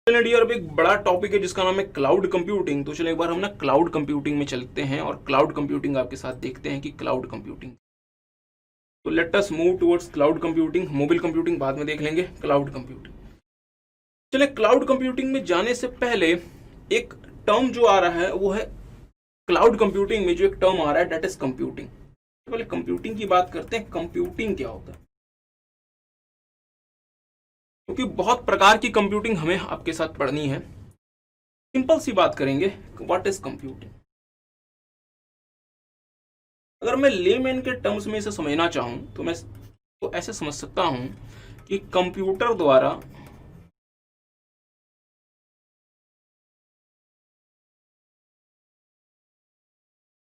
चलिए डियर, अब एक बड़ा टॉपिक है जिसका नाम है क्लाउड कंप्यूटिंग। तो चलिए एक बार हम ना क्लाउड कंप्यूटिंग में चलते हैं और क्लाउड कंप्यूटिंग आपके साथ देखते हैं कि क्लाउड कंप्यूटिंग। तो let us move towards cloud computing. Mobile computing बाद में देख लेंगे, क्लाउड कंप्यूटिंग। चलिए क्लाउड कंप्यूटिंग में जाने से पहले एक टर्म जो आ रहा है वो है क्लाउड कंप्यूटिंग में जो एक टर्म आ रहा है दैट इज कंप्यूटिंग। तो पहले कंप्यूटिंग की बात करते हैं, कंप्यूटिंग क्या होता है, क्योंकि बहुत प्रकार की कंप्यूटिंग हमें आपके साथ पढ़नी है। सिंपल सी बात करेंगे, व्हाट इज कंप्यूटिंग। अगर मैं लेमैन के टर्म्स में इसे समझना चाहूं तो मैं तो ऐसे समझ सकता हूं कि कंप्यूटर द्वारा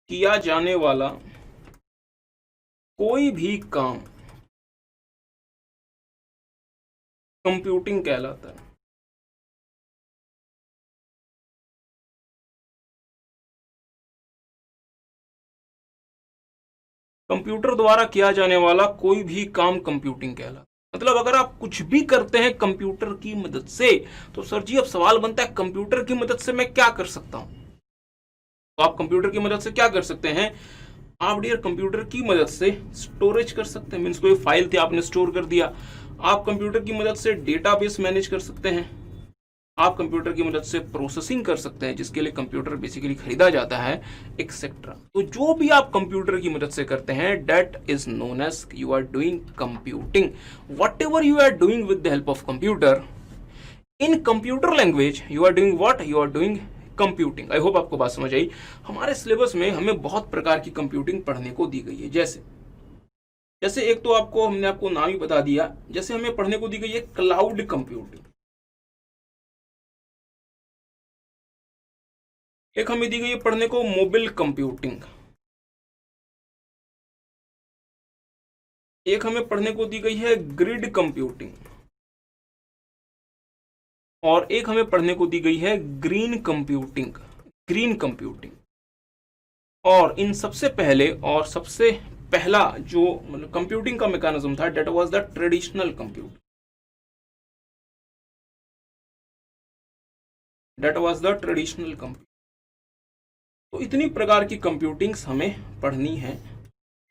किया जाने वाला कोई भी काम कंप्यूटिंग कहलाता है। कंप्यूटर द्वारा किया जाने वाला कोई भी काम कंप्यूटिंग कहलाता है। मतलब अगर आप कुछ भी करते हैं कंप्यूटर की मदद से, तो सर जी अब सवाल बनता है कंप्यूटर की मदद से मैं क्या कर सकता हूं। तो आप कंप्यूटर की मदद से क्या कर सकते हैं, आप डियर कंप्यूटर की मदद से स्टोरेज कर सकते हैं। मीन्स कोई फाइल थी आपने स्टोर कर दिया। आप कंप्यूटर की मदद से डेटाबेस मैनेज कर सकते हैं। आप कंप्यूटर की मदद से प्रोसेसिंग कर सकते हैं, जिसके लिए कंप्यूटर बेसिकली खरीदा जाता है, एक्सेट्रा। तो जो भी आप कंप्यूटर की मदद से करते हैं that is known as you are doing computing. Whatever you are doing with the help of computer, in computer language you are doing what, you are doing computing. I hope आपको बात समझ आई। हमारे syllabus में हमें बहुत प्रकार की computing पढ़ने को दी गई है। जैसे जैसे एक तो आपको हमने आपको नाम ही बता दिया, जैसे हमें पढ़ने को दी गई है क्लाउड कंप्यूटिंग। एक हमें दी गई है पढ़ने को मोबाइल कंप्यूटिंग। एक हमें पढ़ने को दी गई है ग्रिड कंप्यूटिंग। और एक हमें पढ़ने को दी गई है ग्रीन कंप्यूटिंग, ग्रीन कंप्यूटिंग। और इन सबसे पहले और सबसे पहला जो मतलब कंप्यूटिंग का मैकेनिज्म था that was the traditional computing, that was the traditional computing. तो इतनी प्रकार की कंप्यूटिंग्स हमें पढ़नी है।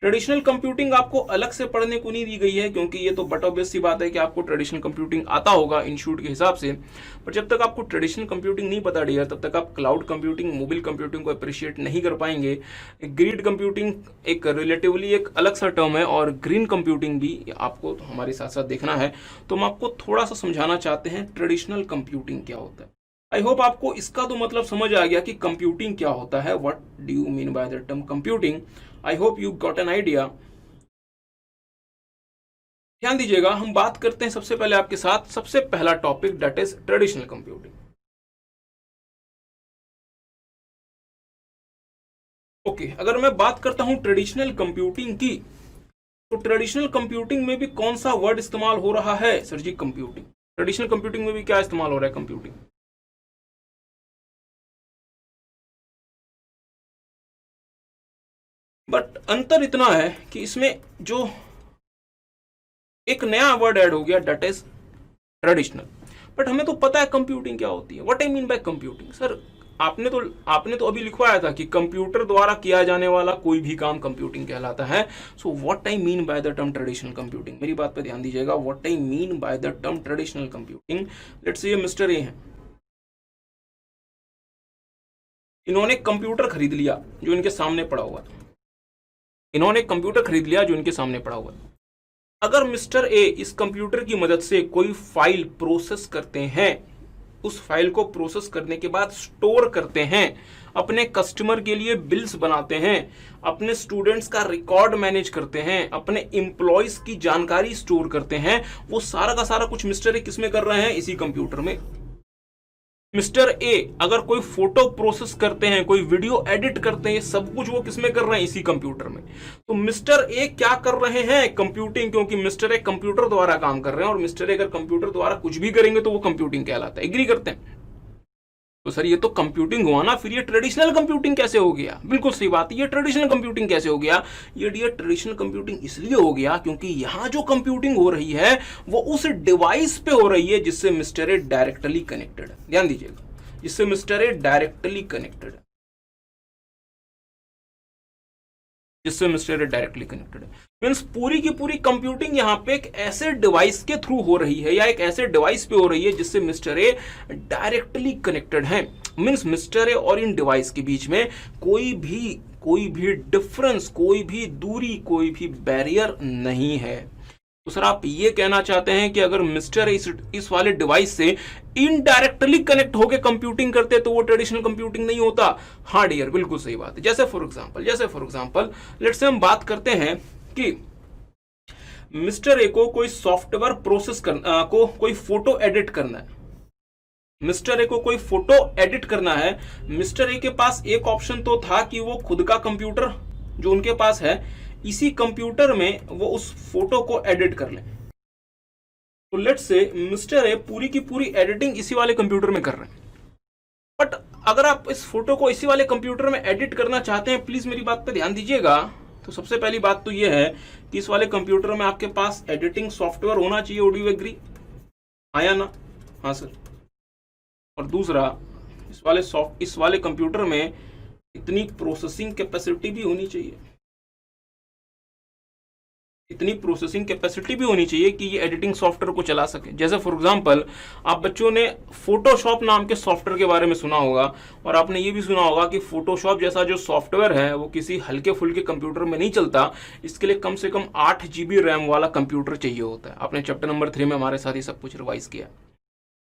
ट्रेडिशनल कंप्यूटिंग आपको अलग से पढ़ने को नहीं दी गई है, क्योंकि ये तो बट ऑब्वियस सी बात है कि आपको ट्रेडिशनल कंप्यूटिंग आता होगा इंस्टीट्यूट के हिसाब से। पर जब तक आपको ट्रेडिशनल कंप्यूटिंग नहीं पता डियर, तब तक आप क्लाउड कंप्यूटिंग, मोबाइल कंप्यूटिंग को अप्रिशिएट नहीं कर पाएंगे। ग्रिड कंप्यूटिंग एक रिलेटिवली एक अलग सा टर्म है, और ग्रीन कंप्यूटिंग भी आपको हमारे साथ साथ देखना है। तो हम आपको थोड़ा सा समझाना चाहते हैं ट्रेडिशनल कंप्यूटिंग क्या होता है। आई होप आपको इसका तो मतलब समझ आ गया कि कंप्यूटिंग क्या होता है, what do you mean by the term computing. I hope you got an idea. ध्यान दीजिएगा, हम बात करते हैं सबसे पहले आपके साथ सबसे पहला topic that is traditional computing. Okay, अगर मैं बात करता हूं ट्रेडिशनल कंप्यूटिंग की, तो ट्रेडिशनल कंप्यूटिंग में भी कौन सा वर्ड इस्तेमाल हो रहा है सर जी, कंप्यूटिंग। ट्रेडिशनल कंप्यूटिंग में भी क्या इस्तेमाल हो रहा है, कंप्यूटिंग। बट अंतर इतना है कि इसमें जो एक नया वर्ड ऐड हो गया दैट इज ट्रेडिशनल। बट हमें तो पता है कंप्यूटिंग क्या होती है। What I mean bye computing sir, आपने तो अभी लिखवाया था कि कंप्यूटर द्वारा किया जाने वाला कोई भी काम कंप्यूटिंग कहलाता है। So what I mean by the term traditional computing, मेरी बात पे ध्यान दीजिएगा। What I mean by the term traditional computing, let's say ये मिस्टर ए हैं, इन्होंने कंप्यूटर खरीद लिया जो इनके सामने पड़ा हुआ है। इन्होंने कंप्यूटर खरीद लिया जो इनके सामने पड़ा हुआ है। अगर मिस्टर ए इस कंप्यूटर की मदद से कोई फाइल प्रोसेस करते हैं, उस फाइल को प्रोसेस करने के बाद स्टोर करते हैं, अपने कस्टमर के लिए बिल्स बनाते हैं, अपने स्टूडेंट्स का रिकॉर्ड मैनेज करते हैं, अपने एम्प्लॉयज की जानकारी स्टोर करते हैं, वो सारा का सारा कुछ मिस्टर ए किसमें कर रहे हैं, इसी कंप्यूटर में। मिस्टर ए अगर कोई फोटो प्रोसेस करते हैं, कोई वीडियो एडिट करते हैं, ये सब कुछ वो किसमें कर रहे हैं, इसी कंप्यूटर में। तो मिस्टर ए क्या कर रहे हैं, कंप्यूटिंग, क्योंकि मिस्टर ए कंप्यूटर द्वारा काम कर रहे हैं। और मिस्टर ए अगर कंप्यूटर द्वारा कुछ भी करेंगे तो वो कंप्यूटिंग कहलाता है। एग्री करते हैं। तो सर ये तो कंप्यूटिंग हुआ ना, फिर ये ट्रेडिशनल कंप्यूटिंग कैसे हो गया? बिल्कुल सही बात है, ये ट्रेडिशनल कंप्यूटिंग कैसे हो गया? ये डियर ट्रेडिशनल कंप्यूटिंग इसलिए हो गया क्योंकि यहां जो कंप्यूटिंग हो रही है वो उस डिवाइस पे हो रही है जिससे मिस्टर ए डायरेक्टली कनेक्टेड है। ध्यान दीजिएगा, जिससे मिस्टर ए डायरेक्टली कनेक्टेड है, जिससे मिस्टर ए डायरेक्टली कनेक्टेड है। मीन्स पूरी की पूरी कंप्यूटिंग यहाँ पे एक ऐसे डिवाइस के थ्रू हो रही है या एक ऐसे डिवाइस पे हो रही है जिससे मिस्टर ए डायरेक्टली कनेक्टेड है। मीन्स मिस्टर ए और इन डिवाइस के बीच में कोई भी डिफरेंस, कोई भी दूरी, कोई भी बैरियर नहीं है। तो सर आप ये कहना चाहते हैं कि अगर मिस्टर इस वाले डिवाइस से इनडायरेक्टली कनेक्ट होकर कंप्यूटिंग करते तो वो ट्रेडिशनल कंप्यूटिंग नहीं होता? हाँ डियर, बिल्कुल सही बात है। जैसे फॉर एग्जांपल लेट्स से हम बात करते हैं कि मिस्टर ए को कोई सॉफ्टवेयर प्रोसेस करना को कोई फोटो एडिट करना है। मिस्टर ए को कोई फोटो एडिट करना है। मिस्टर ए के पास एक ऑप्शन तो था कि वो खुद का कंप्यूटर जो उनके पास है, इसी कंप्यूटर में वो उस फोटो को एडिट कर लें। तो लेट्स से मिस्टर ए पूरी की पूरी एडिटिंग इसी वाले कंप्यूटर में कर रहे हैं। बट अगर आप इस फोटो को इसी वाले कंप्यूटर में एडिट करना चाहते हैं, प्लीज मेरी बात पे ध्यान दीजिएगा। तो सबसे पहली बात तो ये है कि इस वाले कंप्यूटर में आपके पास एडिटिंग सॉफ्टवेयर होना चाहिए। Would you agree? आया ना? हाँ सर। और दूसरा, इस वाले कंप्यूटर में इतनी प्रोसेसिंग कैपेसिटी भी होनी चाहिए, इतनी प्रोसेसिंग कैपेसिटी भी होनी चाहिए कि ये एडिटिंग सॉफ्टवेयर को चला सके। जैसे फॉर एग्जांपल आप बच्चों ने फोटोशॉप नाम के सॉफ्टवेयर के बारे में सुना होगा, और आपने ये भी सुना होगा कि फोटोशॉप जैसा जो सॉफ्टवेयर है वो किसी हल्के फुल्के कंप्यूटर में नहीं चलता। इसके लिए कम से कम 8 GB रैम वाला कंप्यूटर चाहिए होता है। आपने चैप्टर नंबर 3 में हमारे साथ ही सब कुछ रिवाइज किया।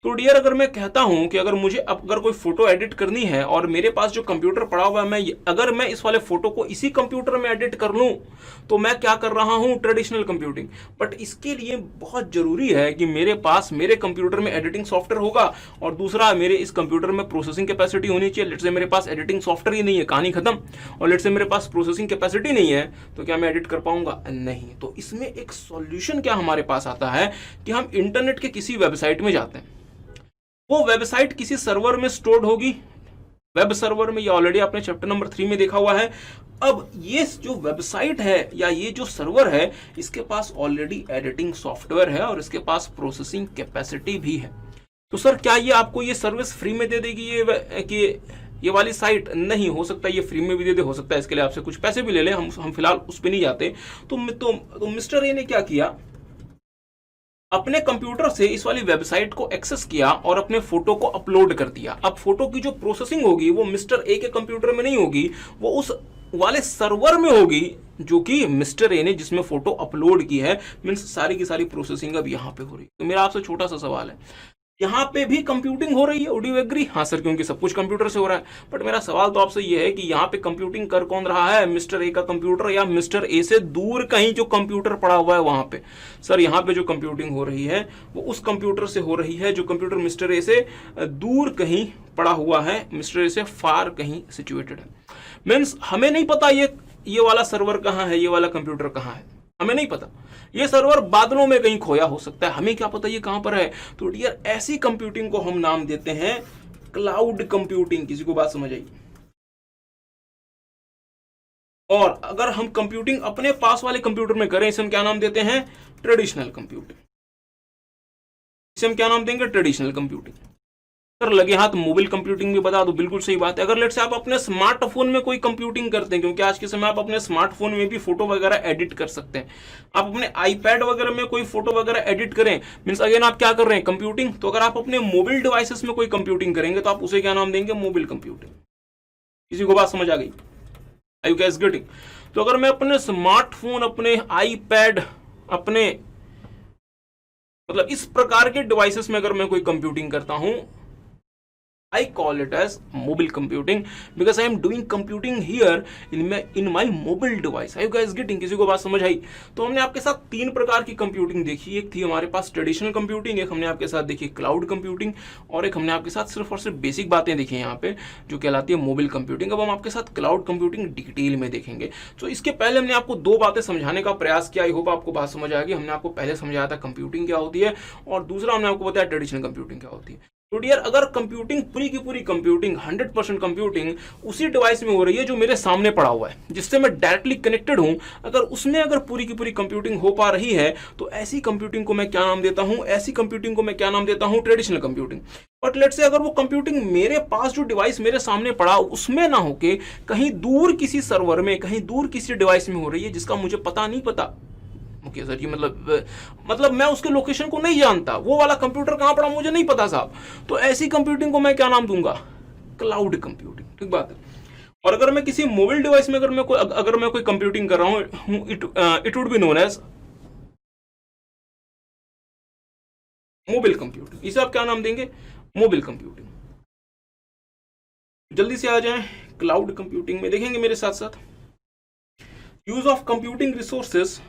तो डियर, अगर मैं कहता हूं कि अगर कोई फोटो एडिट करनी है और मेरे पास जो कंप्यूटर पड़ा हुआ है, अगर मैं इस वाले फोटो को इसी कंप्यूटर में एडिट कर लूं तो मैं क्या कर रहा हूं? Traditional computing. बट इसके लिए बहुत जरूरी है कि मेरे पास मेरे कंप्यूटर में एडिटिंग सॉफ्टवेयर होगा, और दूसरा मेरे इस कंप्यूटर में प्रोसेसिंग कैपेसिटी होनी चाहिए। लेट्स से मेरे पास एडिटिंग सॉफ्टवेयर ही नहीं है, कहानी खत्म। और लेट्स से मेरे पास प्रोसेसिंग कैपेसिटी नहीं है, तो क्या मैं एडिट कर पाऊंगा? नहीं। तो इसमें एक सॉल्यूशन क्या हमारे पास आता है कि हम इंटरनेट के किसी वेबसाइट में जाते हैं, वो वेबसाइट किसी सर्वर में स्टोर्ड होगी, वेब सर्वर में। ये ऑलरेडी आपने चैप्टर नंबर 3 में देखा हुआ है। अब ये जो वेबसाइट है या ये जो सर्वर है, इसके पास ऑलरेडी एडिटिंग सॉफ्टवेयर है और इसके पास प्रोसेसिंग कैपेसिटी भी है। तो सर क्या ये आपको ये सर्विस फ्री में दे देगी ये वाली साइट? नहीं, हो सकता है ये फ्री में भी दे दे, हो सकता है इसके लिए आपसे कुछ पैसे भी ले ले। हम फिलहाल उस पर नहीं जाते। तो मिस्टर ए ने क्या किया? अपने कंप्यूटर से इस वाली वेबसाइट को एक्सेस किया और अपने फोटो को अपलोड कर दिया। अब फोटो की जो प्रोसेसिंग होगी वो मिस्टर ए के कंप्यूटर में नहीं होगी, वो उस वाले सर्वर में होगी जो कि मिस्टर ए ने जिसमें फोटो अपलोड की है। मींस सारी की सारी प्रोसेसिंग अब यहाँ पे हो रही है। तो मेरा आपसे छोटा सा सवाल है, यहाँ पे भी कंप्यूटिंग हो रही है? Would you agree? हाँ सर, क्योंकि सब कुछ कंप्यूटर से हो रहा है। बट मेरा सवाल तो आपसे ये है कि यहाँ पे कंप्यूटिंग कर कौन रहा है? मिस्टर ए का कंप्यूटर या मिस्टर ए से दूर कहीं जो कंप्यूटर पड़ा हुआ है वहां पे? सर यहाँ पे जो कंप्यूटिंग हो रही है वो उस कंप्यूटर से हो रही है जो कंप्यूटर मिस्टर ए से दूर कहीं पड़ा हुआ है, मिस्टर ए से फार कहीं सिचुएटेड है। मीन्स हमें नहीं पता ये वाला सर्वर कहाँ है, ये वाला कंप्यूटर कहाँ है, हमें नहीं पता। ये सर्वर बादलों में कहीं खोया हो सकता है, हमें क्या पता ये कहां पर है। तो डियर, ऐसी कंप्यूटिंग को हम नाम देते हैं क्लाउड कंप्यूटिंग। किसी को बात समझ आई? और अगर हम कंप्यूटिंग अपने पास वाले कंप्यूटर में करें, इसे हम क्या नाम देते हैं? Traditional computing. इसे हम क्या नाम देंगे? Traditional computing. अगर लगे हाथ मोबाइल कंप्यूटिंग भी बता दो, बिल्कुल सही बात है। अगर लेट्स से आप अपने स्मार्टफोन में कोई कंप्यूटिंग करते हैं, क्योंकि आज के समय आप अपने स्मार्टफोन में भी फोटो वगैरह एडिट कर सकते हैं, आप अपने आईपैड वगैरह में कोई फोटो वगैरह एडिट करें, मींस अगेन आप क्या कर रहे हैं? कंप्यूटिंग। तो अगर आप अपने मोबाइल डिवाइसेस में कोई कंप्यूटिंग करेंगे तो आप उसे क्या नाम देंगे? Mobile computing. किसी को बात समझ आ गई? Are you guys getting? तो अगर मैं अपने स्मार्टफोन, अपने आईपैड, अपने मतलब इस प्रकार के डिवाइसेस में अगर मैं कोई कंप्यूटिंग करता हूं, I call it as mobile computing because I am doing computing here in my mobile device. Are you guys getting? किसी को बात समझ आई? तो हमने आपके साथ 3 प्रकार की कंप्यूटिंग देखी। एक थी हमारे पास ट्रेडिशनल कंप्यूटिंग, एक हमने आपके साथ देखी क्लाउड कंप्यूटिंग, और एक हमने आपके साथ सिर्फ और सिर्फ बेसिक बातें देखी यहाँ पे जो कहलाती है मोबाइल कंप्यूटिंग। अब हम आपके साथ क्लाउड कंप्यूटिंग डिटेल में देखेंगे। तो इसके पहले हमने आपको 2 बातें समझाने का प्रयास किया। आई होप आपको बात समझ आ गई। हमने आपको पहले समझाया था कंप्यूटिंग क्या होती है, और दूसरा हमने आपको बताया ट्रेडिशनल कंप्यूटिंग क्या होती है। तो डियर, अगर कंप्यूटिंग पूरी की पूरी कंप्यूटिंग 100% कंप्यूटिंग उसी डिवाइस में हो रही है जो मेरे सामने पड़ा हुआ है, जिससे मैं डायरेक्टली कनेक्टेड हूं, अगर उसमें अगर पूरी की पूरी कंप्यूटिंग हो पा रही है, तो ऐसी कंप्यूटिंग को मैं क्या नाम देता हूं? ऐसी कंप्यूटिंग को मैं क्या नाम देता हूं? Traditional computing. But let's say अगर वो कंप्यूटिंग मेरे पास जो डिवाइस मेरे सामने पड़ा उसमें ना होके कहीं दूर किसी सर्वर में, कहीं दूर किसी डिवाइस में हो रही है, जिसका मुझे पता नहीं पता। ओके सर जी, मतलब मैं उसके लोकेशन को नहीं जानता, वो वाला कंप्यूटर कहां पड़ा मुझे नहीं पता साहब, तो ऐसी कंप्यूटिंग को मैं क्या नाम दूंगा? Cloud computing. ठीक बात है। और अगर मैं किसी मोबाइल डिवाइस में अगर मैं कोई कंप्यूटिंग कर रहा हूं, it would be known as mobile computing. इसे आप क्या नाम देंगे? Mobile computing. जल्दी से आ जाएं क्लाउड कंप्यूटिंग में, देखेंगे मेरे साथ साथ। Use of computing resources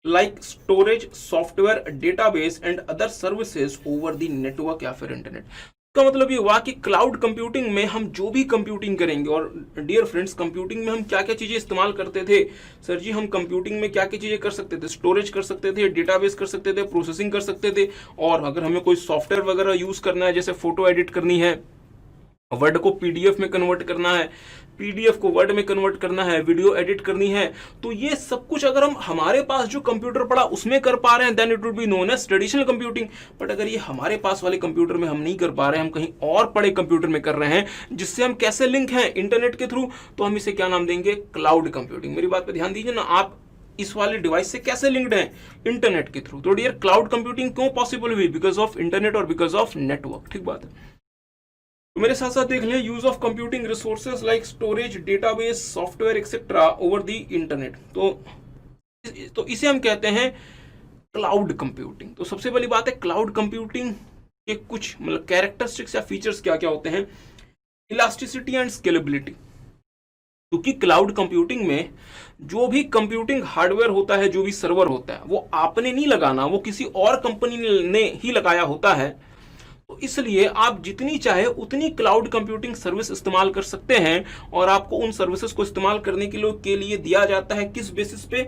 like storage, software, database and other services over the network या फिर इंटरनेट। का मतलब ये हुआ कि क्लाउड कंप्यूटिंग में हम जो भी कंप्यूटिंग करेंगे, और डियर फ्रेंड्स, कंप्यूटिंग में हम क्या क्या चीजें इस्तेमाल करते थे? सर जी, हम कंप्यूटिंग में क्या क्या चीजें कर सकते थे? स्टोरेज कर सकते थे, डेटाबेस कर सकते थे, प्रोसेसिंग कर सकते थे, और अगर हमें कोई सॉफ्टवेयर वगैरह यूज करना है, जैसे फोटो एडिट करनी है, वर्ड को पीडीएफ में कन्वर्ट करना है, पीडीएफ को वर्ड में कन्वर्ट करना है, वीडियो एडिट करनी है, तो ये सब कुछ अगर हम हमारे पास जो कंप्यूटर पड़ा उसमें कर पा रहे हैं, then it would be known as traditional computing. But अगर ये हमारे पास वाले कंप्यूटर में हम नहीं कर पा रहे हैं, हम कहीं और पड़े कंप्यूटर में कर रहे हैं, जिससे हम कैसे लिंक हैं? इंटरनेट के थ्रू, तो हम इसे क्या नाम देंगे? Cloud computing. मेरी बात पे ध्यान दीजिए ना, आप इस वाले डिवाइस से कैसे लिंक्ड हैं? इंटरनेट के थ्रू। तो डियर, क्लाउड कंप्यूटिंग क्यों पॉसिबल हुई? बिकॉज ऑफ इंटरनेट और बिकॉज ऑफ नेटवर्क। ठीक बात है। तो मेरे साथ साथ देख लें, use of computing resources like storage, database, software etcetera over the internet. तो इसे हम कहते हैं क्लाउड कंप्यूटिंग। तो सबसे पहली बात है, क्लाउड कंप्यूटिंग के कुछ मतलब कैरेक्टरिस्टिक्स या फीचर्स क्या क्या होते हैं? Elasticity and scalability. क्योंकि क्लाउड कंप्यूटिंग में जो भी कंप्यूटिंग हार्डवेयर होता है, जो भी सर्वर होता है, वो आपने नहीं लगाना, वो किसी और कंपनी ने ही लगाया होता है। तो इसलिए आप जितनी चाहे उतनी क्लाउड कंप्यूटिंग सर्विस इस्तेमाल कर सकते हैं, और आपको उन सर्विसेज को इस्तेमाल करने के लिए दिया जाता है किस बेसिस पे?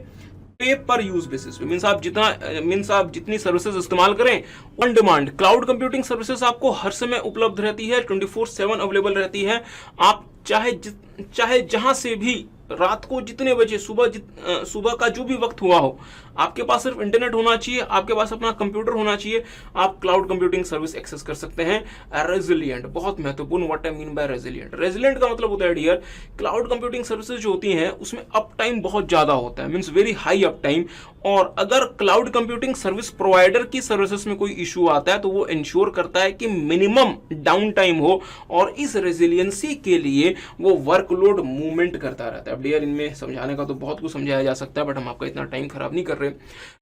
पे पर यूज बेसिस पे। मींस आप जितनी सर्विसेज इस्तेमाल करें on demand. Cloud computing services आपको हर समय उपलब्ध रहती है, 24/7 अवेलेबल रहती है। आप चाहे जहां से भी, रात को जितने बजे, सुबह का जो भी वक्त हुआ हो, आपके पास सिर्फ इंटरनेट होना चाहिए, आपके पास अपना कंप्यूटर होना चाहिए, आप क्लाउड कंप्यूटिंग सर्विस एक्सेस कर सकते हैं। रेजिलिएंट, बहुत महत्वपूर्ण, what I mean bye resilient. Resilient का मतलब होता है डियर, क्लाउड कंप्यूटिंग सर्विसेज जो होती हैं उसमें अप टाइम बहुत ज्यादा होता है, means very high up time. और अगर क्लाउड कंप्यूटिंग सर्विस प्रोवाइडर की सर्विसेज में कोई इशू आता है, तो वो इंश्योर करता है कि मिनिमम डाउन टाइम हो, और इस रेजिलियंसी के लिए वो वर्कलोड मूवमेंट करता रहता है। अब डियर, इनमें समझाने का तो बहुत कुछ समझाया जा सकता है, बट हम आपका इतना टाइम खराब नहीं कर रहे।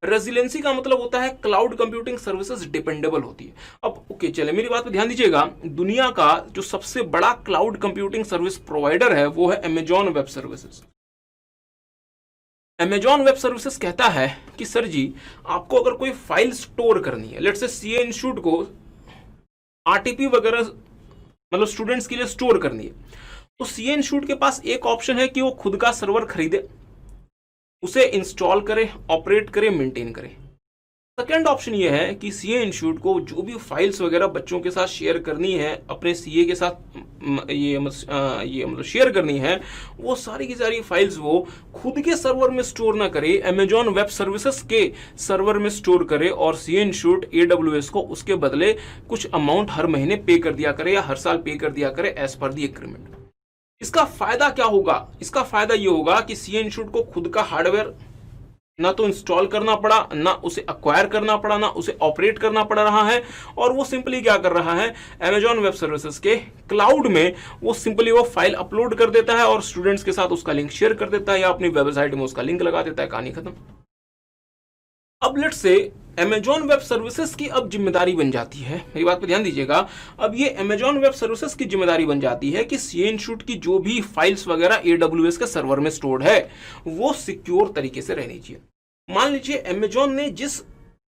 रेजिलियंसी का मतलब होता है क्लाउड कंप्यूटिंग सर्विसेज डिपेंडेबल होती है। अब ओके, चले मेरी बात पे ध्यान दीजिएगा। दुनिया का जो सबसे बड़ा क्लाउड कंप्यूटिंग सर्विस प्रोवाइडर है वो है Amazon web services. Amazon web services कहता है कि सर जी, आपको अगर कोई फाइल स्टोर करनी है, लेट्स से सीए इंस्टीट्यूट को आरटीपी वगैरह मतलब स्टूडेंट्स के लिए स्टोर करनी है, तो सीए इंस्टीट्यूट के पास एक ऑप्शन है कि वो खुद का सर्वर खरीदे, उसे इंस्टॉल करे, ऑपरेट करे, मेंटेन करे। सेकेंड ऑप्शन ये है कि सीए इंस्टीट्यूट को जो भी फाइल्स वगैरह बच्चों के साथ शेयर करनी है, अपने सीए के साथ ये मतलब शेयर करनी है, वो सारी की सारी फाइल्स वो खुद के सर्वर में स्टोर ना करे, अमेजॉन वेब सर्विसेज के सर्वर में स्टोर करे, और सीए इंस्टीट्यूट एडब्ल्यूएस को उसके बदले कुछ अमाउंट हर महीने पे कर दिया करे या हर साल पे कर दिया करे एज पर दी एग्रीमेंट। इसका फायदा क्या होगा? इसका फायदा ये होगा कि सीए इंस्टीट्यूट को खुद का हार्डवेयर ना तो इंस्टॉल करना पड़ा, ना उसे अक्वायर करना पड़ा, ना उसे ऑपरेट करना पड़ रहा है, और वो सिंपली क्या कर रहा है, अमेजॉन वेब सर्विसेज के क्लाउड में वो सिंपली वो फाइल अपलोड कर देता है और स्टूडेंट्स के साथ उसका लिंक शेयर कर देता है या अपनी वेबसाइट में उसका लिंक लगा देता है, कहानी खत्म। अब let's say Amazon web services की अब जिम्मेदारी बन जाती है, मेरी बात पे ध्यान दीजिएगा, अब ये अमेजॉन वेब सर्विसेज की जिम्मेदारी बन जाती है कि सीए इंस्टीट्यूट की जो भी फाइल्स वगैरह एडब्ल्यूएस के सर्वर में स्टोर्ड है वो सिक्योर तरीके से रहनी चाहिए। मान लीजिए अमेजॉन ने जिस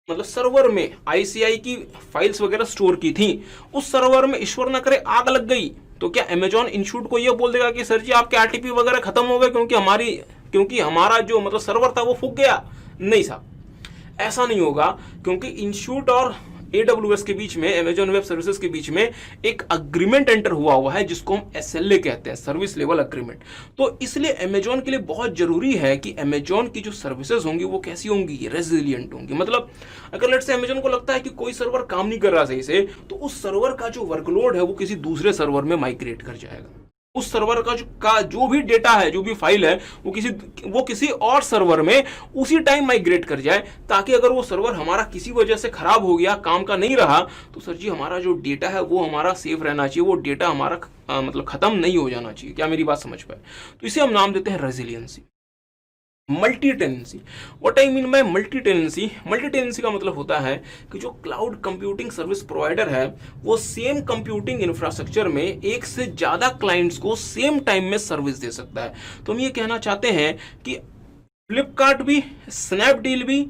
मतलब सर्वर में आईसीआई की फाइल्स वगैरह स्टोर की थी, उस सर्वर में ईश्वर न करे आग लग गई, तो क्या अमेजॉन इंस्टीट्यूट को यह बोल देगा कि सर जी आपके आरटीपी वगैरह खत्म हो गए क्योंकि हमारा जो मतलब सर्वर था वो फूक गया? नहीं साहब, ऐसा नहीं होगा, क्योंकि इंस्टीट्यूट और AWS के बीच में, Amazon वेब सर्विसेज के बीच में एक अग्रीमेंट एंटर हुआ है जिसको हम SLA कहते हैं, सर्विस लेवल अग्रीमेंट। तो इसलिए Amazon के लिए बहुत जरूरी है कि Amazon की जो सर्विसेज होंगी वो कैसी होंगी, रेजिलियंट होंगी। मतलब अगर लेट्स से Amazon को लगता है कि कोई सर्वर काम नहीं कर रहा सही से, तो उस सर्वर का जो वर्कलोड है वो किसी दूसरे सर्वर में माइग्रेट कर जाएगा। उस सर्वर का जो भी डेटा है, जो भी फाइल है, वो किसी और सर्वर में उसी टाइम माइग्रेट कर जाए, ताकि अगर वो सर्वर हमारा किसी वजह से खराब हो गया, काम का नहीं रहा, तो सर जी हमारा जो डेटा है वो हमारा सेफ रहना चाहिए, वो डेटा हमारा मतलब खत्म नहीं हो जाना चाहिए। क्या मेरी बात समझ पाए? तो इसे हम नाम देते हैं resiliency. Multi tenancy, what I mean bye multi tenancy? Multi tenancy का मतलब होता है कि जो क्लाउड कंप्यूटिंग सर्विस प्रोवाइडर है वो सेम कंप्यूटिंग इंफ्रास्ट्रक्चर में एक से ज्यादा क्लाइंट्स को सेम टाइम में सर्विस दे सकता है। तो हम ये कहना चाहते हैं कि फ्लिपकार्ट भी, स्नैपडील भी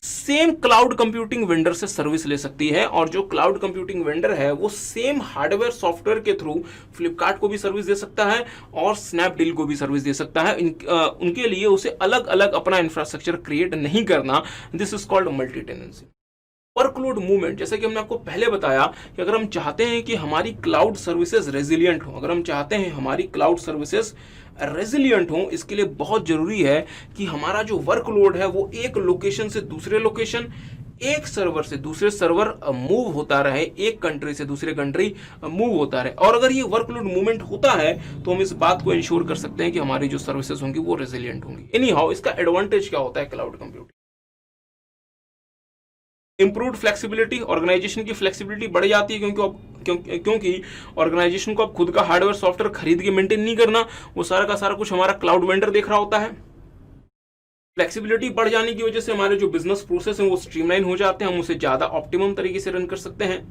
सेम क्लाउड कंप्यूटिंग वेंडर से सर्विस ले सकती है, और जो क्लाउड कंप्यूटिंग वेंडर है वो सेम हार्डवेयर सॉफ्टवेयर के थ्रू फ्लिपकार्ट को भी सर्विस दे सकता है और स्नैपडील को भी सर्विस दे सकता है। उनके लिए उसे अलग अलग अपना इंफ्रास्ट्रक्चर क्रिएट नहीं करना। This is called multi tenancy. Workload movement, जैसे कि हमने आपको पहले बताया कि अगर हम चाहते हैं कि हमारी क्लाउड सर्विसेज रेजिलियंट हो, अगर हम चाहते हैं हमारी क्लाउड सर्विसेज रेजिलियंट हो, इसके लिए बहुत जरूरी है कि हमारा जो वर्कलोड है वो एक लोकेशन से दूसरे लोकेशन, एक सर्वर से दूसरे सर्वर मूव होता रहे, एक कंट्री से दूसरे कंट्री मूव होता रहे। और अगर ये वर्कलोड मूवमेंट होता है तो हम इस बात को इंश्योर कर सकते हैं कि हमारी जो सर्विसेज होंगी वो रेजिलियंट होंगी। एनी हाउ, इसका एडवांटेज क्या होता है cloud computing? Improved flexibility, organisation की फ्लेक्सिबिलिटी बढ़ जाती है, क्योंकि ऑर्गेनाइजेशन को अब खुद का हार्डवेयर सॉफ्टवेयर खरीद के मेंटेन नहीं करना, वो सारा का सारा कुछ हमारा क्लाउड वेंडर देख रहा होता है। फ्लेक्सिबिलिटी बढ़ जाने की वजह से हमारे जो बिजनेस प्रोसेस हैं वो स्ट्रीमलाइन हो जाते हैं, हम उसे ज्यादा ऑप्टिमम तरीके से रन कर सकते हैं।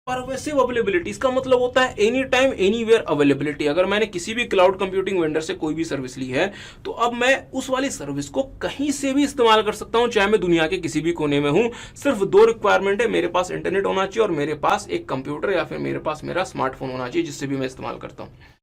परवेसिव अवेलेबिलिटी, इसका मतलब होता है एनी टाइम एनीवेयर अवेलेबिलिटी। अगर मैंने किसी भी क्लाउड कंप्यूटिंग वेंडर से कोई भी सर्विस ली है तो अब मैं उस वाली सर्विस को कहीं से भी इस्तेमाल कर सकता हूं, चाहे मैं दुनिया के किसी भी कोने में हूं। सिर्फ दो रिक्वायरमेंट है, मेरे पास इंटरनेट होना चाहिए और मेरे पास एक कंप्यूटर या फिर मेरे पास मेरा स्मार्टफोन होना चाहिए जिससे भी मैं इस्तेमाल करता हूं।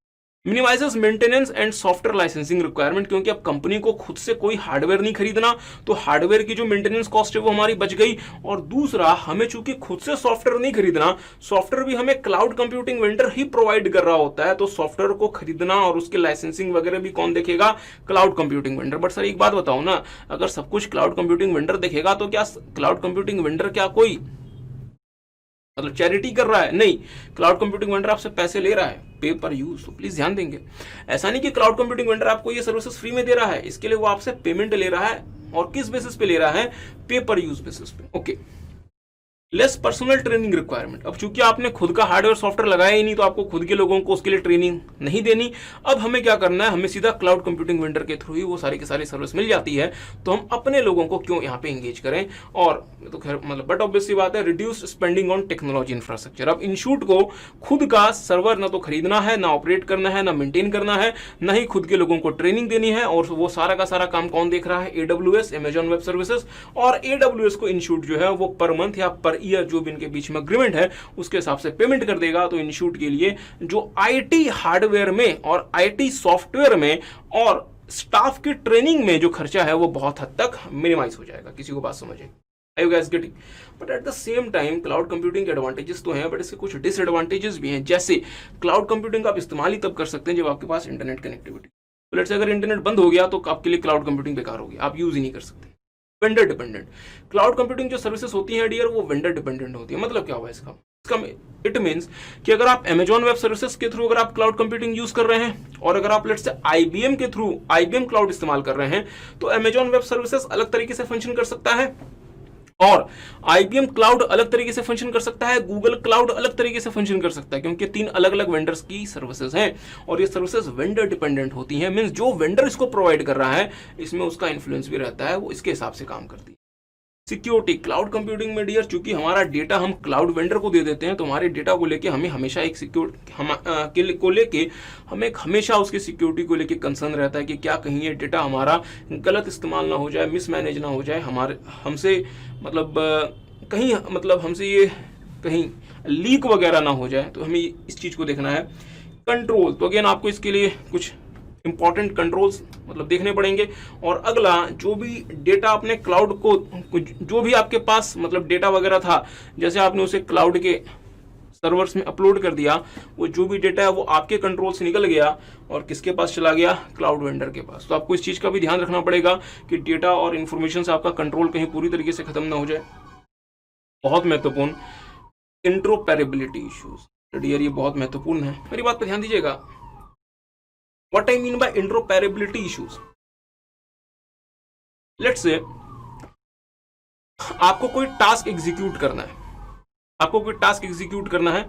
Minimises maintenance and software licensing requirement, क्योंकि अब कंपनी को खुद से कोई हार्डवेयर नहीं खरीदना, तो हार्डवेयर की जो मेंटेनेंस कॉस्ट है वो हमारी बच गई। और दूसरा, हमें चूंकि खुद से सॉफ्टवेयर नहीं खरीदना, सॉफ्टवेयर भी हमें क्लाउड कंप्यूटिंग वेंडर ही प्रोवाइड कर रहा होता है, तो सॉफ्टवेयर को खरीदना और उसके लाइसेंसिंग वगैरह भी कौन देखेगा? Cloud computing vendor. But sir एक बात बताओ ना, अगर सब कुछ क्लाउड कंप्यूटिंग वेंडर देखेगा तो क्या क्लाउड कंप्यूटिंग वेंडर क्या कोई मतलब चैरिटी कर रहा है? नहीं, क्लाउड कंप्यूटिंग वेंडर आपसे पैसे ले रहा है, पे पर यूज। तो प्लीज ध्यान देंगे, ऐसा नहीं कि क्लाउड कंप्यूटिंग वेंडर आपको ये सर्विसेज फ्री में दे रहा है, इसके लिए वो आपसे पेमेंट ले रहा है। और किस बेसिस पे ले रहा है? पे पर यूज बेसिस पे। Okay, less personal training requirement. अब चूंकि आपने खुद का हार्डवेयर सॉफ्टवेयर लगाया ही नहीं, तो आपको खुद के लोगों को उसके लिए ट्रेनिंग नहीं देनी। अब हमें क्या करना है? हमें सीधा क्लाउड कंप्यूटिंग वेंडर के थ्रू ही वो सारी की सारी सर्विस मिल जाती है, तो हम अपने लोगों को क्यों यहाँ पे एंगेज करें? और तो खैर मतलब बट ऑब्वियसली बात है, reduce spending on technology infrastructure. अब इंस्टीट्यूट को खुद का सर्वर ना तो खरीदना है, ना ऑपरेट करना है, ना मेंटेन करना है, ना ही खुद के लोगों को ट्रेनिंग देनी है। और वो सारा का सारा काम कौन देख रहा है? AWS, Amazon web services. और AWS को इंस्टीट्यूट जो है वो पर मंथ या पर ईयर, जो भी इनके बीच में अग्रीमेंट है, उसके हिसाब से पेमेंट कर देगा। तो इंस्टीट्यूट के लिए जो IT हार्डवेयर में और IT सॉफ्टवेयर में और स्टाफ की ट्रेनिंग में जो खर्चा है वो बहुत हद तक मिनिमाइज हो जाएगा। किसी को बात समझ आई? Are you guys getting? But at the same time cloud computing के एडवांटेजेस तो हैं, बट इसके कुछ डिसएडवांटेजेस भी हैं। जैसे क्लाउड कंप्यूटिंग का आप इस्तेमाल ही तब कर सकते हैं जब आपके पास इंटरनेट कनेक्टिविटी। तो लेट्स से अगर इंटरनेट बंद हो गया तो आपके लिए क्लाउड कंप्यूटिंग बेकार हो गया, आप यूज ही नहीं कर सकते। वेंडर डिपेंडेंट, क्लाउड कंप्यूटिंग जो सर्विसेज होती हैं डियर, वो वेंडर डिपेंडेंट होती है। मतलब क्या हुआ इसका? इट मींस कि अगर आप Amazon वेब सर्विसेज के थ्रू अगर आप क्लाउड कंप्यूटिंग यूज कर रहे हैं, और अगर आप लेट्स से IBM के थ्रू IBM क्लाउड इस्तेमाल कर रहे हैं, तो Amazon वेब सर्विसेज अलग तरीके से फंक्शन कर सकता है और IBM क्लाउड अलग तरीके से फंक्शन कर सकता है, गूगल क्लाउड अलग तरीके से फंक्शन कर सकता है, क्योंकि 3 अलग अलग वेंडर्स की सर्विसेज हैं और ये सर्विसेज वेंडर डिपेंडेंट होती हैं। मींस जो वेंडर इसको प्रोवाइड कर रहा है इसमें उसका इन्फ्लुएंस भी रहता है, वो इसके हिसाब से काम करती है। सिक्योरिटी, क्लाउड कंप्यूटिंग में डियर चूंकि हमारा डेटा हम क्लाउड वेंडर को दे देते हैं, तो हमारे डेटा को लेके हमें हमेशा एक हमेशा उसकी सिक्योरिटी को लेके कंसर्न रहता है कि क्या कहीं ये डेटा हमारा गलत इस्तेमाल ना हो जाए, मिसमैनेज ना हो जाए, हमसे हमसे ये कहीं लीक वगैरह ना हो जाए। तो हमें इस चीज को देखना है। कंट्रोल, तो अगेन आपको इसके लिए कुछ इंपॉर्टेंट कंट्रोल्स मतलब देखने पड़ेंगे। और अगला, जो भी डेटा आपने क्लाउड को, जो भी आपके पास मतलब डेटा वगैरह था, जैसे आपने उसे क्लाउड के सर्वर्स में अपलोड कर दिया, वो जो भी डेटा है वो आपके कंट्रोल से निकल गया और किसके पास चला गया, क्लाउड वेंडर के पास। तो आपको इस चीज का भी ध्यान रखना पड़ेगा कि डेटा और इन्फॉर्मेशन से आपका कंट्रोल कहीं पूरी तरीके से खत्म ना हो जाए। बहुत महत्वपूर्ण, इंट्रोपैरेबिलिटी इश्यूज, ये बहुत महत्वपूर्ण है, मेरी बात पर ध्यान दीजिएगा। What I mean by interoperability issues, let's say आपको कोई टास्क एग्जीक्यूट करना है, आपको कोई टास्क एग्जीक्यूट करना है